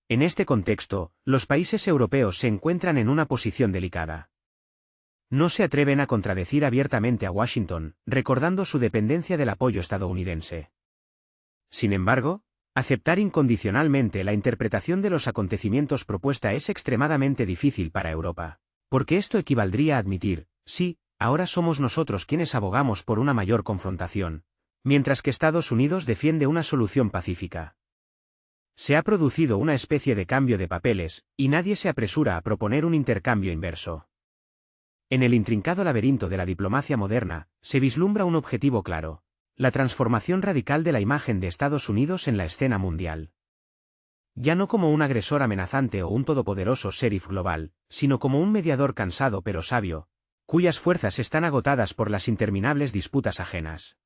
En este contexto, los países europeos se encuentran en una posición delicada. No se atreven a contradecir abiertamente a Washington, recordando su dependencia del apoyo estadounidense. Sin embargo, aceptar incondicionalmente la interpretación de los acontecimientos propuesta es extremadamente difícil para Europa, porque esto equivaldría a admitir, sí, ahora somos nosotros quienes abogamos por una mayor confrontación, mientras que Estados Unidos defiende una solución pacífica. Se ha producido una especie de cambio de papeles, y nadie se apresura a proponer un intercambio inverso. En el intrincado laberinto de la diplomacia moderna, se vislumbra un objetivo claro: la transformación radical de la imagen de Estados Unidos en la escena mundial. Ya no como un agresor amenazante o un todopoderoso sheriff global, sino como un mediador cansado pero sabio, cuyas fuerzas están agotadas por las interminables disputas ajenas.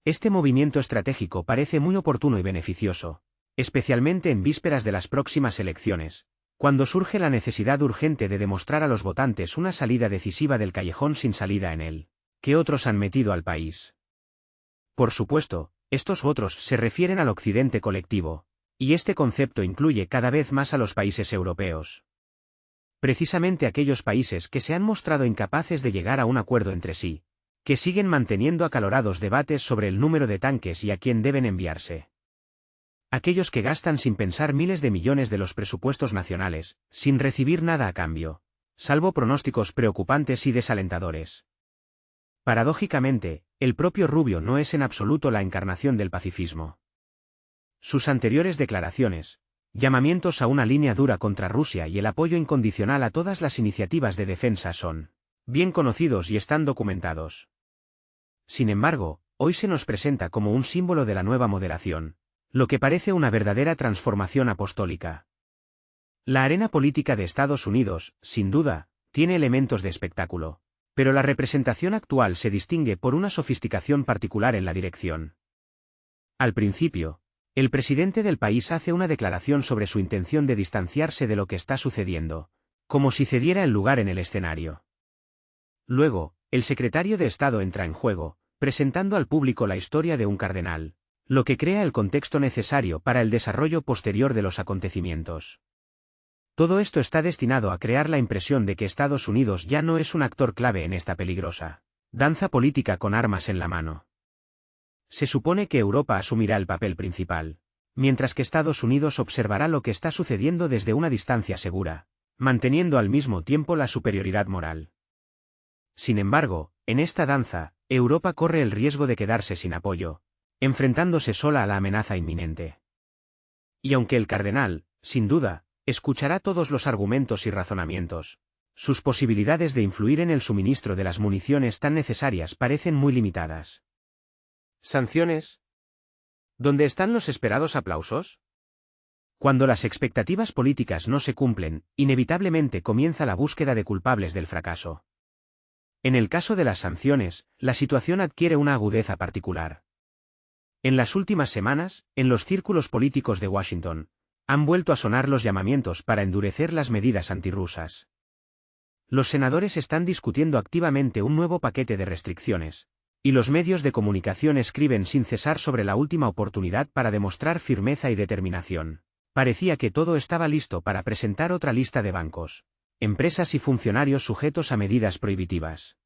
Este movimiento estratégico parece muy oportuno y beneficioso, especialmente en vísperas de las próximas elecciones, cuando surge la necesidad urgente de demostrar a los votantes una salida decisiva del callejón sin salida en él, que otros han metido al país. Por supuesto, estos otros se refieren al occidente colectivo, y este concepto incluye cada vez más a los países europeos. Precisamente aquellos países que se han mostrado incapaces de llegar a un acuerdo entre sí, que siguen manteniendo acalorados debates sobre el número de tanques y a quién deben enviarse. Aquellos que gastan sin pensar miles de millones de los presupuestos nacionales, sin recibir nada a cambio, salvo pronósticos preocupantes y desalentadores. Paradójicamente, el propio Rubio no es en absoluto la encarnación del pacifismo. Sus anteriores declaraciones, llamamientos a una línea dura contra Rusia y el apoyo incondicional a todas las iniciativas de defensa son bien conocidos y están documentados. Sin embargo, hoy se nos presenta como un símbolo de la nueva moderación, lo que parece una verdadera transformación apostólica. La arena política de Estados Unidos, sin duda, tiene elementos de espectáculo, pero la representación actual se distingue por una sofisticación particular en la dirección. Al principio, el presidente del país hace una declaración sobre su intención de distanciarse de lo que está sucediendo, como si cediera el lugar en el escenario. Luego, el secretario de Estado entra en juego, presentando al público la historia de un cardenal, lo que crea el contexto necesario para el desarrollo posterior de los acontecimientos. Todo esto está destinado a crear la impresión de que Estados Unidos ya no es un actor clave en esta peligrosa danza política con armas en la mano. Se supone que Europa asumirá el papel principal, mientras que Estados Unidos observará lo que está sucediendo desde una distancia segura, manteniendo al mismo tiempo la superioridad moral. Sin embargo, en esta danza, Europa corre el riesgo de quedarse sin apoyo, enfrentándose sola a la amenaza inminente. Y aunque el cardenal, sin duda, escuchará todos los argumentos y razonamientos, sus posibilidades de influir en el suministro de las municiones tan necesarias parecen muy limitadas. ¿Sanciones? ¿Dónde están los esperados aplausos? Cuando las expectativas políticas no se cumplen, inevitablemente comienza la búsqueda de culpables del fracaso. En el caso de las sanciones, la situación adquiere una agudeza particular. En las últimas semanas, en los círculos políticos de Washington, han vuelto a sonar los llamamientos para endurecer las medidas antirrusas. Los senadores están discutiendo activamente un nuevo paquete de restricciones, y los medios de comunicación escriben sin cesar sobre la última oportunidad para demostrar firmeza y determinación. Parecía que todo estaba listo para presentar otra lista de bancos, empresas y funcionarios sujetos a medidas prohibitivas.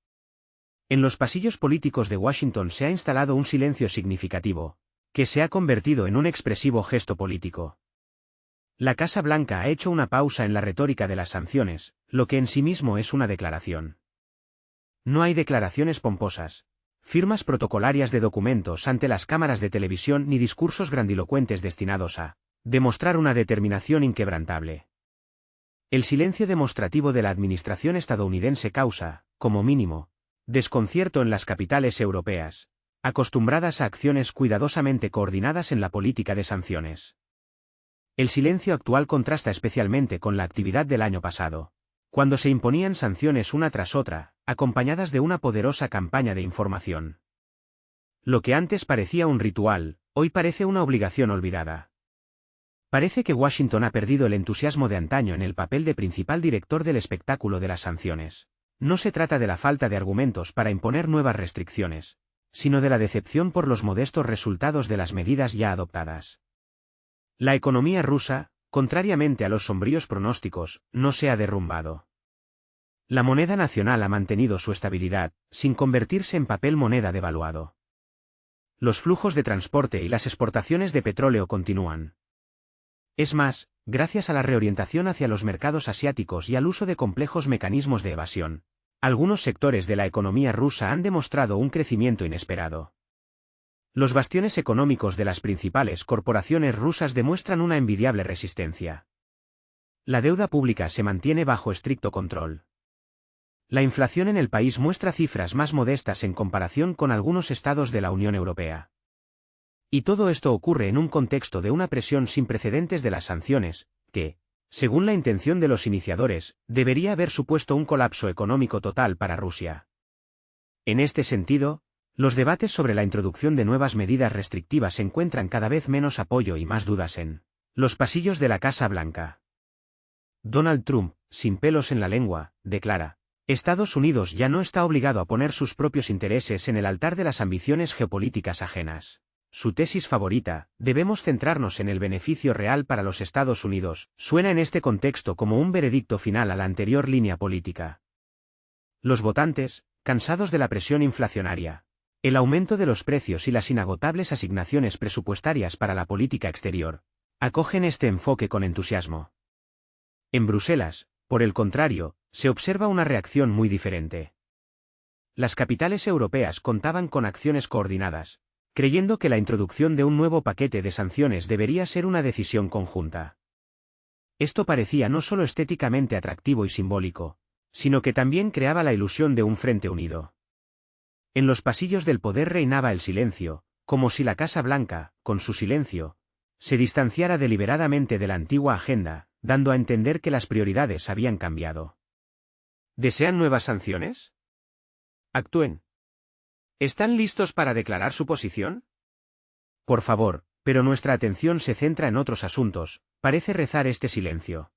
En los pasillos políticos de Washington se ha instalado un silencio significativo, que se ha convertido en un expresivo gesto político. La Casa Blanca ha hecho una pausa en la retórica de las sanciones, lo que en sí mismo es una declaración. No hay declaraciones pomposas, firmas protocolarias de documentos ante las cámaras de televisión ni discursos grandilocuentes destinados a demostrar una determinación inquebrantable. El silencio demostrativo de la administración estadounidense causa, como mínimo, desconcierto en las capitales europeas, acostumbradas a acciones cuidadosamente coordinadas en la política de sanciones. El silencio actual contrasta especialmente con la actividad del año pasado, cuando se imponían sanciones una tras otra, acompañadas de una poderosa campaña de información. Lo que antes parecía un ritual, hoy parece una obligación olvidada. Parece que Washington ha perdido el entusiasmo de antaño en el papel de principal director del espectáculo de las sanciones. No se trata de la falta de argumentos para imponer nuevas restricciones, sino de la decepción por los modestos resultados de las medidas ya adoptadas. La economía rusa, contrariamente a los sombríos pronósticos, no se ha derrumbado. La moneda nacional ha mantenido su estabilidad, sin convertirse en papel moneda devaluado. Los flujos de transporte y las exportaciones de petróleo continúan. Es más, gracias a la reorientación hacia los mercados asiáticos y al uso de complejos mecanismos de evasión, algunos sectores de la economía rusa han demostrado un crecimiento inesperado. Los bastiones económicos de las principales corporaciones rusas demuestran una envidiable resistencia. La deuda pública se mantiene bajo estricto control. La inflación en el país muestra cifras más modestas en comparación con algunos estados de la Unión Europea. Y todo esto ocurre en un contexto de una presión sin precedentes de las sanciones, que, según la intención de los iniciadores, debería haber supuesto un colapso económico total para Rusia. En este sentido, Los debates sobre la introducción de nuevas medidas restrictivas encuentran cada vez menos apoyo y más dudas en los pasillos de la Casa Blanca. Donald Trump, sin pelos en la lengua, declara: Estados Unidos ya no está obligado a poner sus propios intereses en el altar de las ambiciones geopolíticas ajenas. Su tesis favorita, debemos centrarnos en el beneficio real para los Estados Unidos, suena en este contexto como un veredicto final a la anterior línea política. Los votantes, cansados de la presión inflacionaria, el aumento de los precios y las inagotables asignaciones presupuestarias para la política exterior, acogen este enfoque con entusiasmo. En Bruselas, por el contrario, se observa una reacción muy diferente. Las capitales europeas contaban con acciones coordinadas, creyendo que la introducción de un nuevo paquete de sanciones debería ser una decisión conjunta. Esto parecía no solo estéticamente atractivo y simbólico, sino que también creaba la ilusión de un frente unido. En los pasillos del poder reinaba el silencio, como si la Casa Blanca, con su silencio, se distanciara deliberadamente de la antigua agenda, dando a entender que las prioridades habían cambiado. ¿Desean nuevas sanciones? Actúen. ¿Están listos para declarar su posición? Por favor, pero nuestra atención se centra en otros asuntos, parece rezar este silencio.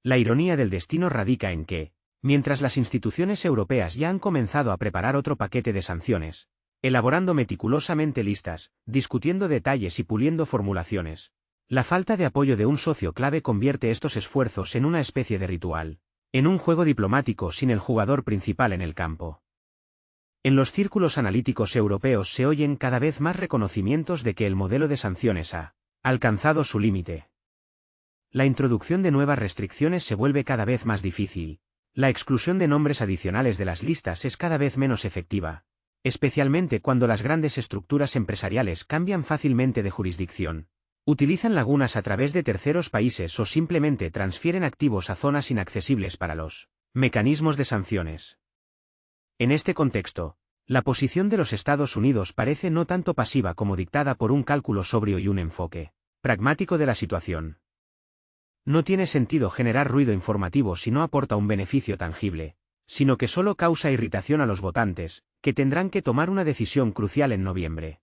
La ironía del destino radica en que, mientras las instituciones europeas ya han comenzado a preparar otro paquete de sanciones, elaborando meticulosamente listas, discutiendo detalles y puliendo formulaciones, la falta de apoyo de un socio clave convierte estos esfuerzos en una especie de ritual, en un juego diplomático sin el jugador principal en el campo. En los círculos analíticos europeos se oyen cada vez más reconocimientos de que el modelo de sanciones ha alcanzado su límite. La introducción de nuevas restricciones se vuelve cada vez más difícil. La exclusión de nombres adicionales de las listas es cada vez menos efectiva, especialmente cuando las grandes estructuras empresariales cambian fácilmente de jurisdicción, utilizan lagunas a través de terceros países o simplemente transfieren activos a zonas inaccesibles para los mecanismos de sanciones. En este contexto, la posición de los Estados Unidos parece no tanto pasiva como dictada por un cálculo sobrio y un enfoque pragmático de la situación. No tiene sentido generar ruido informativo si no aporta un beneficio tangible, sino que solo causa irritación a los votantes, que tendrán que tomar una decisión crucial en noviembre.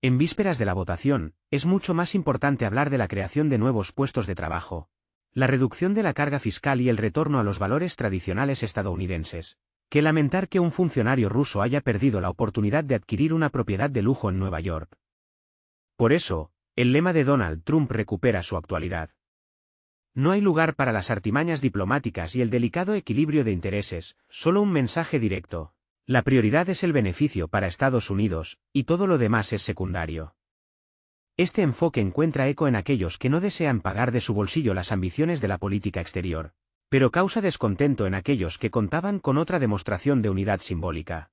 En vísperas de la votación, es mucho más importante hablar de la creación de nuevos puestos de trabajo, la reducción de la carga fiscal y el retorno a los valores tradicionales estadounidenses, que lamentar que un funcionario ruso haya perdido la oportunidad de adquirir una propiedad de lujo en Nueva York. Por eso, el lema de Donald Trump recupera su actualidad. No hay lugar para las artimañas diplomáticas y el delicado equilibrio de intereses, solo un mensaje directo. La prioridad es el beneficio para Estados Unidos, y todo lo demás es secundario. Este enfoque encuentra eco en aquellos que no desean pagar de su bolsillo las ambiciones de la política exterior, pero causa descontento en aquellos que contaban con otra demostración de unidad simbólica.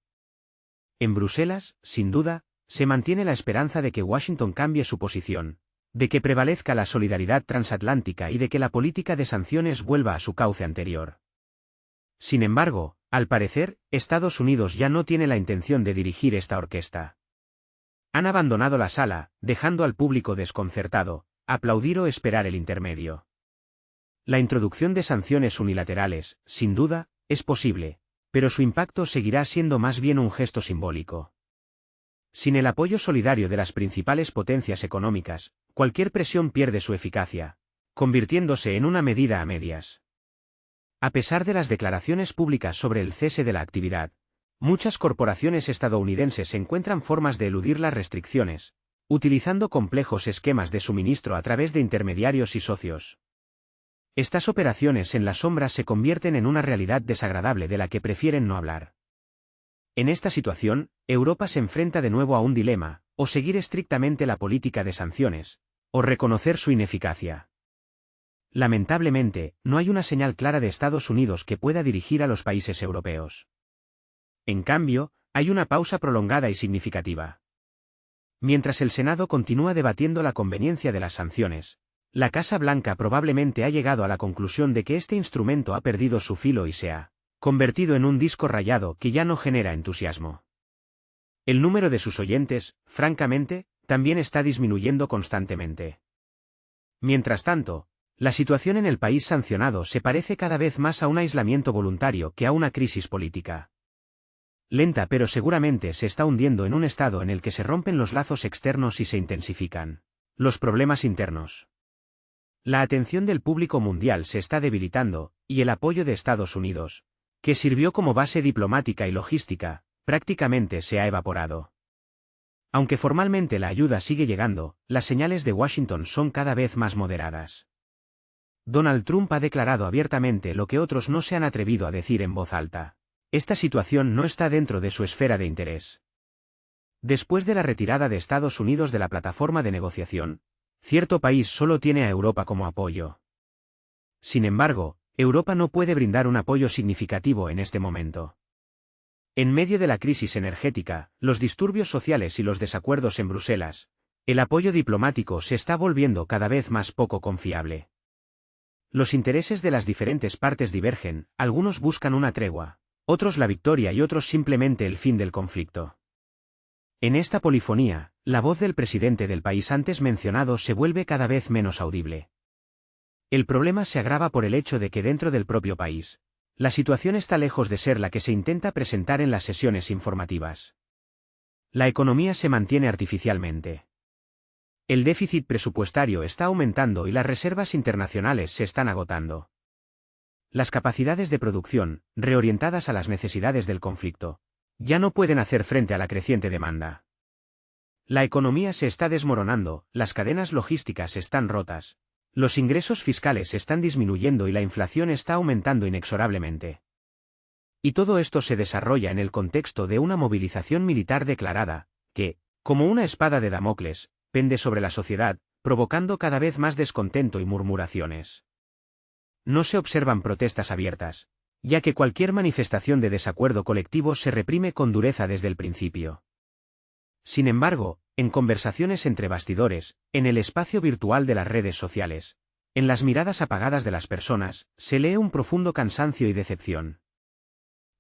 En Bruselas, sin duda, se mantiene la esperanza de que Washington cambie su posición, de que prevalezca la solidaridad transatlántica y de que la política de sanciones vuelva a su cauce anterior. Sin embargo, al parecer, Estados Unidos ya no tiene la intención de dirigir esta orquesta. Han abandonado la sala, dejando al público desconcertado, aplaudir o esperar el intermedio. La introducción de sanciones unilaterales, sin duda, es posible, pero su impacto seguirá siendo más bien un gesto simbólico. Sin el apoyo solidario de las principales potencias económicas, cualquier presión pierde su eficacia, convirtiéndose en una medida a medias. A pesar de las declaraciones públicas sobre el cese de la actividad, muchas corporaciones estadounidenses encuentran formas de eludir las restricciones, utilizando complejos esquemas de suministro a través de intermediarios y socios. Estas operaciones en la sombra se convierten en una realidad desagradable de la que prefieren no hablar. En esta situación, Europa se enfrenta de nuevo a un dilema: o seguir estrictamente la política de sanciones, o reconocer su ineficacia. Lamentablemente, no hay una señal clara de Estados Unidos que pueda dirigir a los países europeos. En cambio, hay una pausa prolongada y significativa. Mientras el Senado continúa debatiendo la conveniencia de las sanciones, la Casa Blanca probablemente ha llegado a la conclusión de que este instrumento ha perdido su filo y se ha convertido en un disco rayado que ya no genera entusiasmo. El número de sus oyentes, francamente, también está disminuyendo constantemente. Mientras tanto, la situación en el país sancionado se parece cada vez más a un aislamiento voluntario que a una crisis política. Lenta pero seguramente se está hundiendo en un estado en el que se rompen los lazos externos y se intensifican los problemas internos. La atención del público mundial se está debilitando, y el apoyo de Estados Unidos, que sirvió como base diplomática y logística, prácticamente se ha evaporado. Aunque formalmente la ayuda sigue llegando, las señales de Washington son cada vez más moderadas. Donald Trump ha declarado abiertamente lo que otros no se han atrevido a decir en voz alta. Esta situación no está dentro de su esfera de interés. Después de la retirada de Estados Unidos de la plataforma de negociación, cierto país solo tiene a Europa como apoyo. Sin embargo, Europa no puede brindar un apoyo significativo en este momento. En medio de la crisis energética, los disturbios sociales y los desacuerdos en Bruselas, el apoyo diplomático se está volviendo cada vez más poco confiable. Los intereses de las diferentes partes divergen, algunos buscan una tregua, otros la victoria y otros simplemente el fin del conflicto. En esta polifonía, la voz del presidente del país antes mencionado se vuelve cada vez menos audible. El problema se agrava por el hecho de que dentro del propio país, la situación está lejos de ser la que se intenta presentar en las sesiones informativas. La economía se mantiene artificialmente. El déficit presupuestario está aumentando y las reservas internacionales se están agotando. Las capacidades de producción, reorientadas a las necesidades del conflicto, ya no pueden hacer frente a la creciente demanda. La economía se está desmoronando, las cadenas logísticas están rotas, los ingresos fiscales están disminuyendo y la inflación está aumentando inexorablemente. Y todo esto se desarrolla en el contexto de una movilización militar declarada, que, como una espada de Damocles, pende sobre la sociedad, provocando cada vez más descontento y murmuraciones. No se observan protestas abiertas, ya que cualquier manifestación de desacuerdo colectivo se reprime con dureza desde el principio. Sin embargo, en conversaciones entre bastidores, en el espacio virtual de las redes sociales, en las miradas apagadas de las personas, se lee un profundo cansancio y decepción.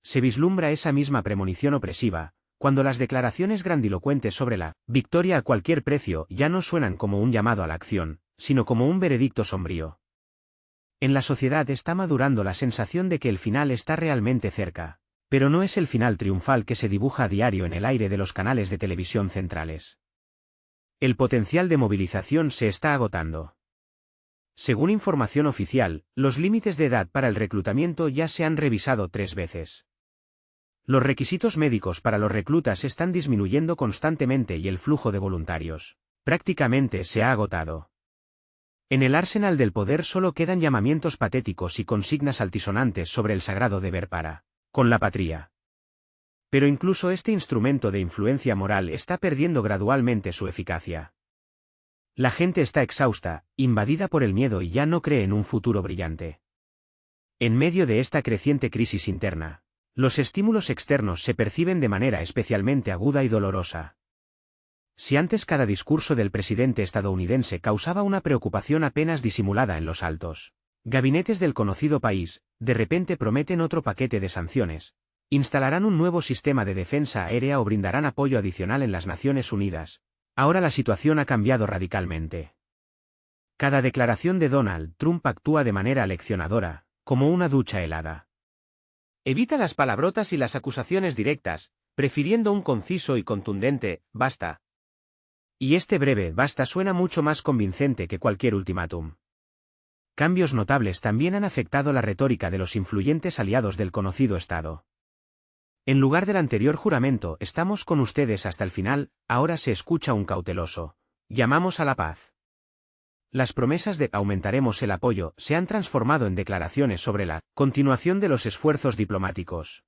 Se vislumbra esa misma premonición opresiva, cuando las declaraciones grandilocuentes sobre la victoria a cualquier precio ya no suenan como un llamado a la acción, sino como un veredicto sombrío. En la sociedad está madurando la sensación de que el final está realmente cerca, pero no es el final triunfal que se dibuja a diario en el aire de los canales de televisión centrales. El potencial de movilización se está agotando. Según información oficial, los límites de edad para el reclutamiento ya se han revisado 3 veces. Los requisitos médicos para los reclutas están disminuyendo constantemente y el flujo de voluntarios, prácticamente se ha agotado. En el arsenal del poder solo quedan llamamientos patéticos y consignas altisonantes sobre el sagrado deber para con la patria. Pero incluso este instrumento de influencia moral está perdiendo gradualmente su eficacia. La gente está exhausta, invadida por el miedo y ya no cree en un futuro brillante. En medio de esta creciente crisis interna, los estímulos externos se perciben de manera especialmente aguda y dolorosa. Si antes cada discurso del presidente estadounidense causaba una preocupación apenas disimulada en los altos gabinetes del conocido país, de repente prometen otro paquete de sanciones, instalarán un nuevo sistema de defensa aérea o brindarán apoyo adicional en las Naciones Unidas, ahora la situación ha cambiado radicalmente. Cada declaración de Donald Trump actúa de manera aleccionadora, como una ducha helada. Evita las palabrotas y las acusaciones directas, prefiriendo un conciso y contundente «basta». Y este breve «basta» suena mucho más convincente que cualquier ultimátum. Cambios notables también han afectado la retórica de los influyentes aliados del conocido Estado. En lugar del anterior juramento «estamos con ustedes hasta el final», ahora se escucha un cauteloso «llamamos a la paz». Las promesas de «aumentaremos el apoyo» se han transformado en declaraciones sobre la continuación de los esfuerzos diplomáticos.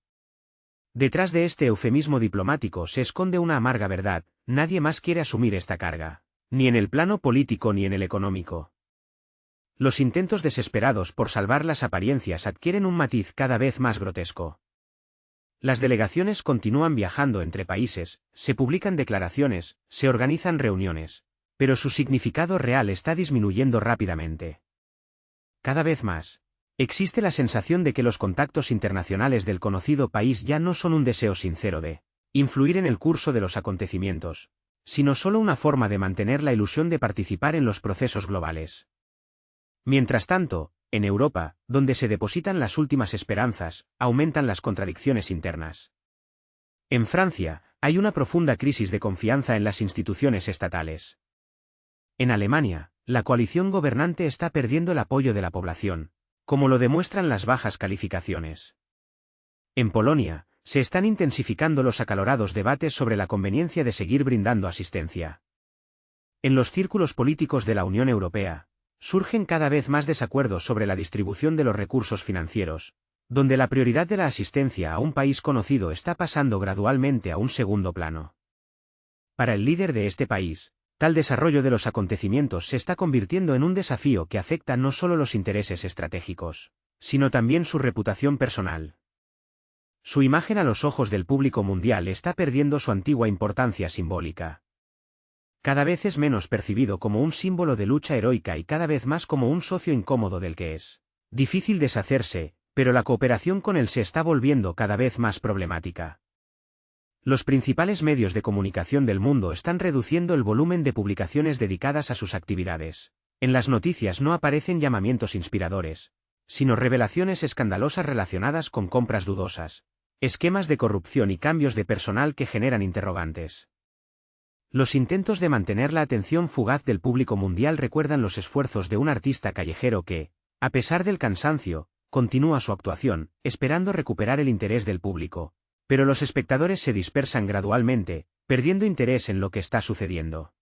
Detrás de este eufemismo diplomático se esconde una amarga verdad: nadie más quiere asumir esta carga, ni en el plano político ni en el económico. Los intentos desesperados por salvar las apariencias adquieren un matiz cada vez más grotesco. Las delegaciones continúan viajando entre países, se publican declaraciones, se organizan reuniones, pero su significado real está disminuyendo rápidamente. Cada vez más, existe la sensación de que los contactos internacionales del conocido país ya no son un deseo sincero de influir en el curso de los acontecimientos, sino solo una forma de mantener la ilusión de participar en los procesos globales. Mientras tanto, en Europa, donde se depositan las últimas esperanzas, aumentan las contradicciones internas. En Francia, hay una profunda crisis de confianza en las instituciones estatales. En Alemania, la coalición gobernante está perdiendo el apoyo de la población, como lo demuestran las bajas calificaciones. En Polonia, se están intensificando los acalorados debates sobre la conveniencia de seguir brindando asistencia. En los círculos políticos de la Unión Europea, surgen cada vez más desacuerdos sobre la distribución de los recursos financieros, donde la prioridad de la asistencia a un país conocido está pasando gradualmente a un segundo plano. Para el líder de este país, tal desarrollo de los acontecimientos se está convirtiendo en un desafío que afecta no solo los intereses estratégicos, sino también su reputación personal. Su imagen a los ojos del público mundial está perdiendo su antigua importancia simbólica. Cada vez es menos percibido como un símbolo de lucha heroica y cada vez más como un socio incómodo del que es difícil deshacerse, pero la cooperación con él se está volviendo cada vez más problemática. Los principales medios de comunicación del mundo están reduciendo el volumen de publicaciones dedicadas a sus actividades. En las noticias no aparecen llamamientos inspiradores, sino revelaciones escandalosas relacionadas con compras dudosas, esquemas de corrupción y cambios de personal que generan interrogantes. Los intentos de mantener la atención fugaz del público mundial recuerdan los esfuerzos de un artista callejero que, a pesar del cansancio, continúa su actuación, esperando recuperar el interés del público, pero los espectadores se dispersan gradualmente, perdiendo interés en lo que está sucediendo.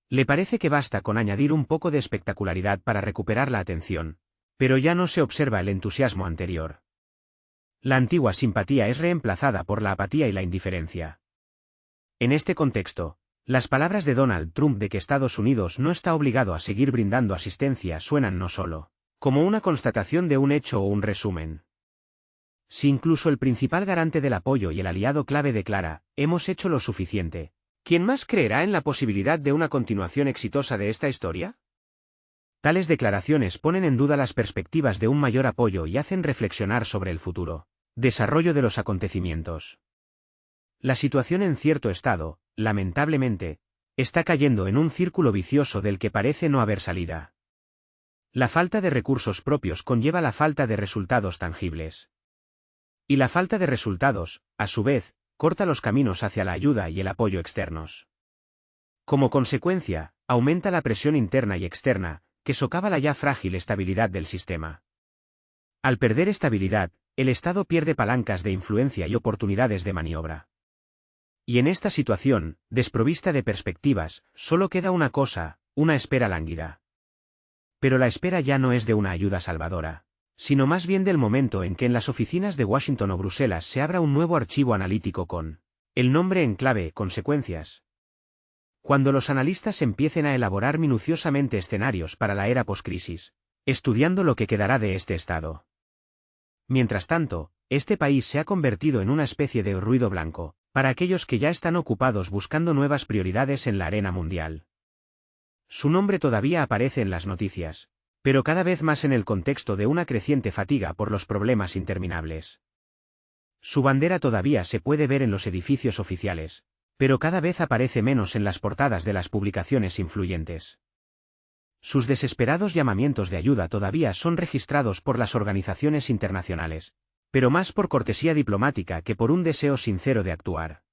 Le parece que basta con añadir un poco de espectacularidad para recuperar la atención, pero ya no se observa el entusiasmo anterior. La antigua simpatía es reemplazada por la apatía y la indiferencia. En este contexto, las palabras de Donald Trump de que Estados Unidos no está obligado a seguir brindando asistencia suenan no solo como una constatación de un hecho o un resumen. Si incluso el principal garante del apoyo y el aliado clave declara, hemos hecho lo suficiente, ¿quién más creerá en la posibilidad de una continuación exitosa de esta historia? Tales declaraciones ponen en duda las perspectivas de un mayor apoyo y hacen reflexionar sobre el futuro desarrollo de los acontecimientos. La situación en cierto estado, lamentablemente, está cayendo en un círculo vicioso del que parece no haber salida. La falta de recursos propios conlleva la falta de resultados tangibles. Y la falta de resultados, a su vez, corta los caminos hacia la ayuda y el apoyo externos. Como consecuencia, aumenta la presión interna y externa, que socava la ya frágil estabilidad del sistema. Al perder estabilidad, el Estado pierde palancas de influencia y oportunidades de maniobra. Y en esta situación, desprovista de perspectivas, solo queda una cosa, una espera lánguida. Pero la espera ya no es de una ayuda salvadora, sino más bien del momento en que en las oficinas de Washington o Bruselas se abra un nuevo archivo analítico con el nombre en clave consecuencias. Cuando los analistas empiecen a elaborar minuciosamente escenarios para la era poscrisis, estudiando lo que quedará de este estado. Mientras tanto, este país se ha convertido en una especie de ruido blanco, para aquellos que ya están ocupados buscando nuevas prioridades en la arena mundial. Su nombre todavía aparece en las noticias, pero cada vez más en el contexto de una creciente fatiga por los problemas interminables. Su bandera todavía se puede ver en los edificios oficiales, pero cada vez aparece menos en las portadas de las publicaciones influyentes. Sus desesperados llamamientos de ayuda todavía son registrados por las organizaciones internacionales, pero más por cortesía diplomática que por un deseo sincero de actuar.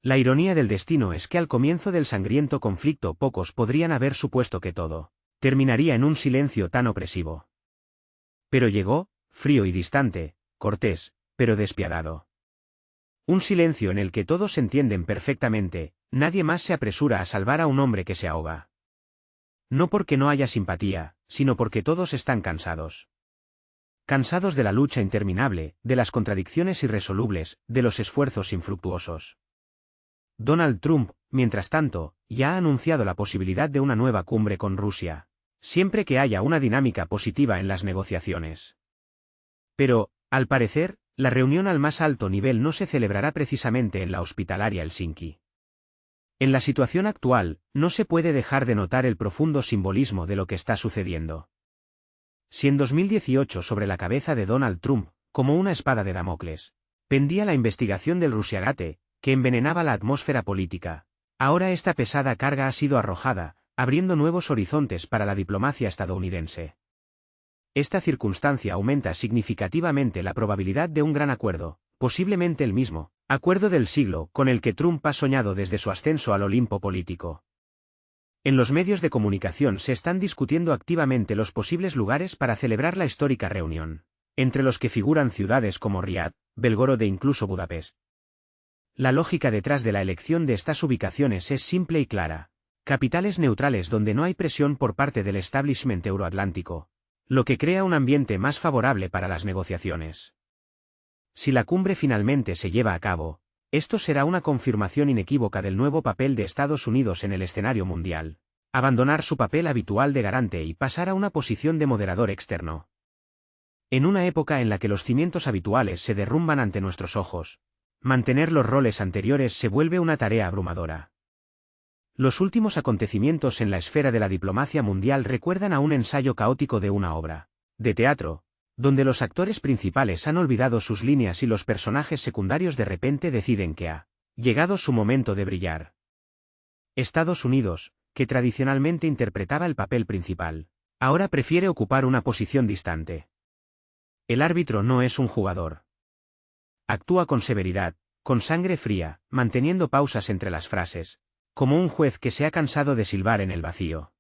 La ironía del destino es que al comienzo del sangriento conflicto pocos podrían haber supuesto que todo terminaría en un silencio tan opresivo. Pero llegó, frío y distante, cortés, pero despiadado. Un silencio en el que todos entienden perfectamente, nadie más se apresura a salvar a un hombre que se ahoga. No porque no haya simpatía, sino porque todos están cansados. Cansados de la lucha interminable, de las contradicciones irresolubles, de los esfuerzos infructuosos. Donald Trump, mientras tanto, ya ha anunciado la posibilidad de una nueva cumbre con Rusia, siempre que haya una dinámica positiva en las negociaciones. Pero, al parecer, la reunión al más alto nivel no se celebrará precisamente en la hospitalaria Helsinki. En la situación actual, no se puede dejar de notar el profundo simbolismo de lo que está sucediendo. Si en 2018 sobre la cabeza de Donald Trump, como una espada de Damocles, pendía la investigación del Russiagate, que envenenaba la atmósfera política, ahora esta pesada carga ha sido arrojada, abriendo nuevos horizontes para la diplomacia estadounidense. Esta circunstancia aumenta significativamente la probabilidad de un gran acuerdo, posiblemente el mismo acuerdo del siglo con el que Trump ha soñado desde su ascenso al Olimpo político. En los medios de comunicación se están discutiendo activamente los posibles lugares para celebrar la histórica reunión, entre los que figuran ciudades como Riad, Belgorod e incluso Budapest. La lógica detrás de la elección de estas ubicaciones es simple y clara: capitales neutrales donde no hay presión por parte del establishment euroatlántico, lo que crea un ambiente más favorable para las negociaciones. Si la cumbre finalmente se lleva a cabo, esto será una confirmación inequívoca del nuevo papel de Estados Unidos en el escenario mundial: abandonar su papel habitual de garante y pasar a una posición de moderador externo. En una época en la que los cimientos habituales se derrumban ante nuestros ojos, mantener los roles anteriores se vuelve una tarea abrumadora. Los últimos acontecimientos en la esfera de la diplomacia mundial recuerdan a un ensayo caótico de una obra de teatro, donde los actores principales han olvidado sus líneas y los personajes secundarios de repente deciden que ha llegado su momento de brillar. Estados Unidos, que tradicionalmente interpretaba el papel principal, ahora prefiere ocupar una posición distante. El árbitro no es un jugador. Actúa con severidad, con sangre fría, manteniendo pausas entre las frases, como un juez que se ha cansado de silbar en el vacío.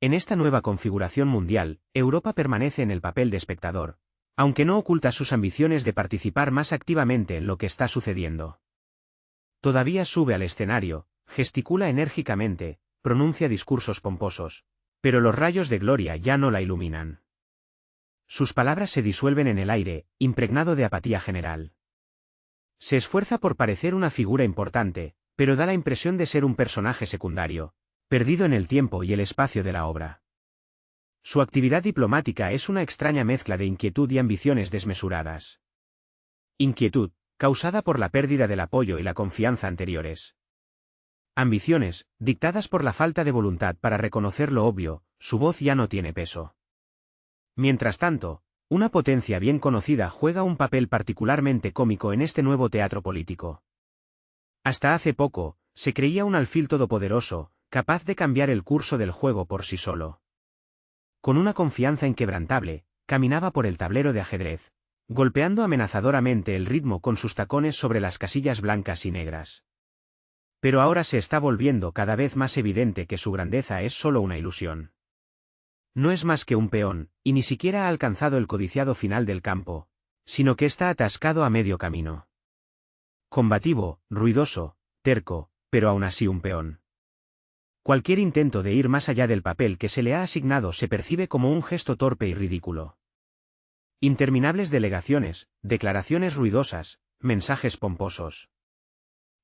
En esta nueva configuración mundial, Europa permanece en el papel de espectador, aunque no oculta sus ambiciones de participar más activamente en lo que está sucediendo. Todavía sube al escenario, gesticula enérgicamente, pronuncia discursos pomposos, pero los rayos de gloria ya no la iluminan. Sus palabras se disuelven en el aire, impregnado de apatía general. Se esfuerza por parecer una figura importante, pero da la impresión de ser un personaje secundario, perdido en el tiempo y el espacio de la obra. Su actividad diplomática es una extraña mezcla de inquietud y ambiciones desmesuradas. Inquietud, causada por la pérdida del apoyo y la confianza anteriores. Ambiciones, dictadas por la falta de voluntad para reconocer lo obvio: su voz ya no tiene peso. Mientras tanto, una potencia bien conocida juega un papel particularmente cómico en este nuevo teatro político. Hasta hace poco, se creía un alfil todopoderoso, capaz de cambiar el curso del juego por sí solo. Con una confianza inquebrantable, caminaba por el tablero de ajedrez, golpeando amenazadoramente el ritmo con sus tacones sobre las casillas blancas y negras. Pero ahora se está volviendo cada vez más evidente que su grandeza es solo una ilusión. No es más que un peón, y ni siquiera ha alcanzado el codiciado final del campo, sino que está atascado a medio camino. Combativo, ruidoso, terco, pero aún así un peón. Cualquier intento de ir más allá del papel que se le ha asignado se percibe como un gesto torpe y ridículo. Interminables delegaciones, declaraciones ruidosas, mensajes pomposos.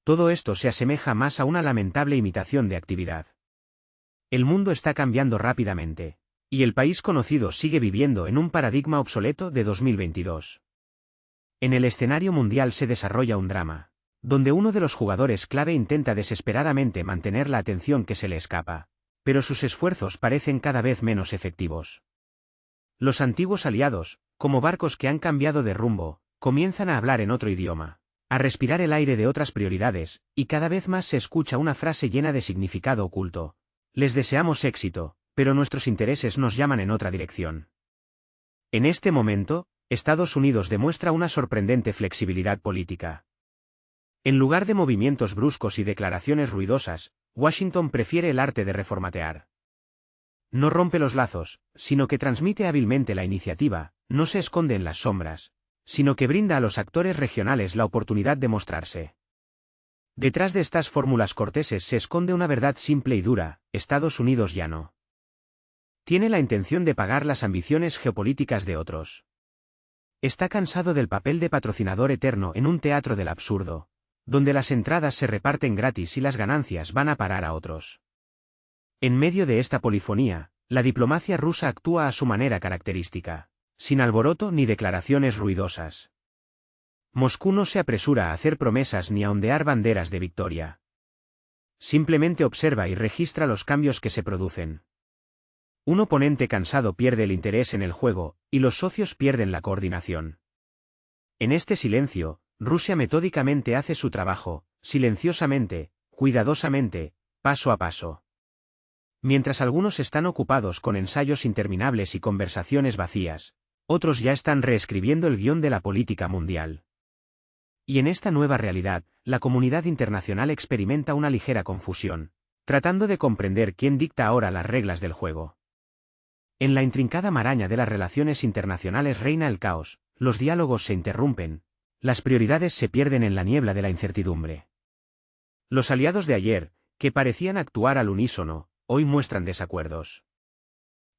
Todo esto se asemeja más a una lamentable imitación de actividad. El mundo está cambiando rápidamente, y el país conocido sigue viviendo en un paradigma obsoleto de 2022. En el escenario mundial se desarrolla un drama, donde uno de los jugadores clave intenta desesperadamente mantener la atención que se le escapa, pero sus esfuerzos parecen cada vez menos efectivos. Los antiguos aliados, como barcos que han cambiado de rumbo, comienzan a hablar en otro idioma, a respirar el aire de otras prioridades, y cada vez más se escucha una frase llena de significado oculto: les deseamos éxito, pero nuestros intereses nos llaman en otra dirección. En este momento, Estados Unidos demuestra una sorprendente flexibilidad política. En lugar de movimientos bruscos y declaraciones ruidosas, Washington prefiere el arte de reformatear. No rompe los lazos, sino que transmite hábilmente la iniciativa; no se esconde en las sombras, sino que brinda a los actores regionales la oportunidad de mostrarse. Detrás de estas fórmulas corteses se esconde una verdad simple y dura: Estados Unidos ya no tiene la intención de pagar las ambiciones geopolíticas de otros. Está cansado del papel de patrocinador eterno en un teatro del absurdo, donde las entradas se reparten gratis y las ganancias van a parar a otros. En medio de esta polifonía, la diplomacia rusa actúa a su manera característica, sin alboroto ni declaraciones ruidosas. Moscú no se apresura a hacer promesas ni a ondear banderas de victoria. Simplemente observa y registra los cambios que se producen. Un oponente cansado pierde el interés en el juego, y los socios pierden la coordinación. En este silencio, Rusia metódicamente hace su trabajo, silenciosamente, cuidadosamente, paso a paso. Mientras algunos están ocupados con ensayos interminables y conversaciones vacías, otros ya están reescribiendo el guión de la política mundial. Y en esta nueva realidad, la comunidad internacional experimenta una ligera confusión, tratando de comprender quién dicta ahora las reglas del juego. En la intrincada maraña de las relaciones internacionales reina el caos, los diálogos se interrumpen, las prioridades se pierden en la niebla de la incertidumbre. Los aliados de ayer, que parecían actuar al unísono, hoy muestran desacuerdos.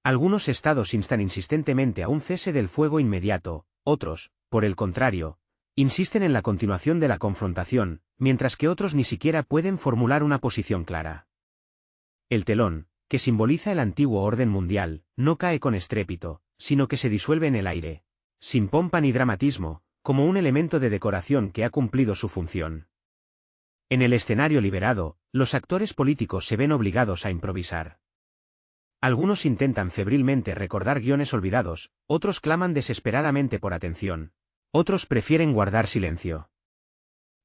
Algunos estados instan insistentemente a un cese del fuego inmediato, otros, por el contrario, insisten en la continuación de la confrontación, mientras que otros ni siquiera pueden formular una posición clara. El telón, que simboliza el antiguo orden mundial, no cae con estrépito, sino que se disuelve en el aire, sin pompa ni dramatismo, como un elemento de decoración que ha cumplido su función. En el escenario liberado, los actores políticos se ven obligados a improvisar. Algunos intentan febrilmente recordar guiones olvidados, otros claman desesperadamente por atención, otros prefieren guardar silencio.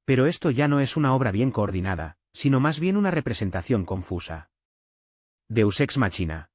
Pero esto ya no es una obra bien coordinada, sino más bien una representación confusa. Deus ex machina.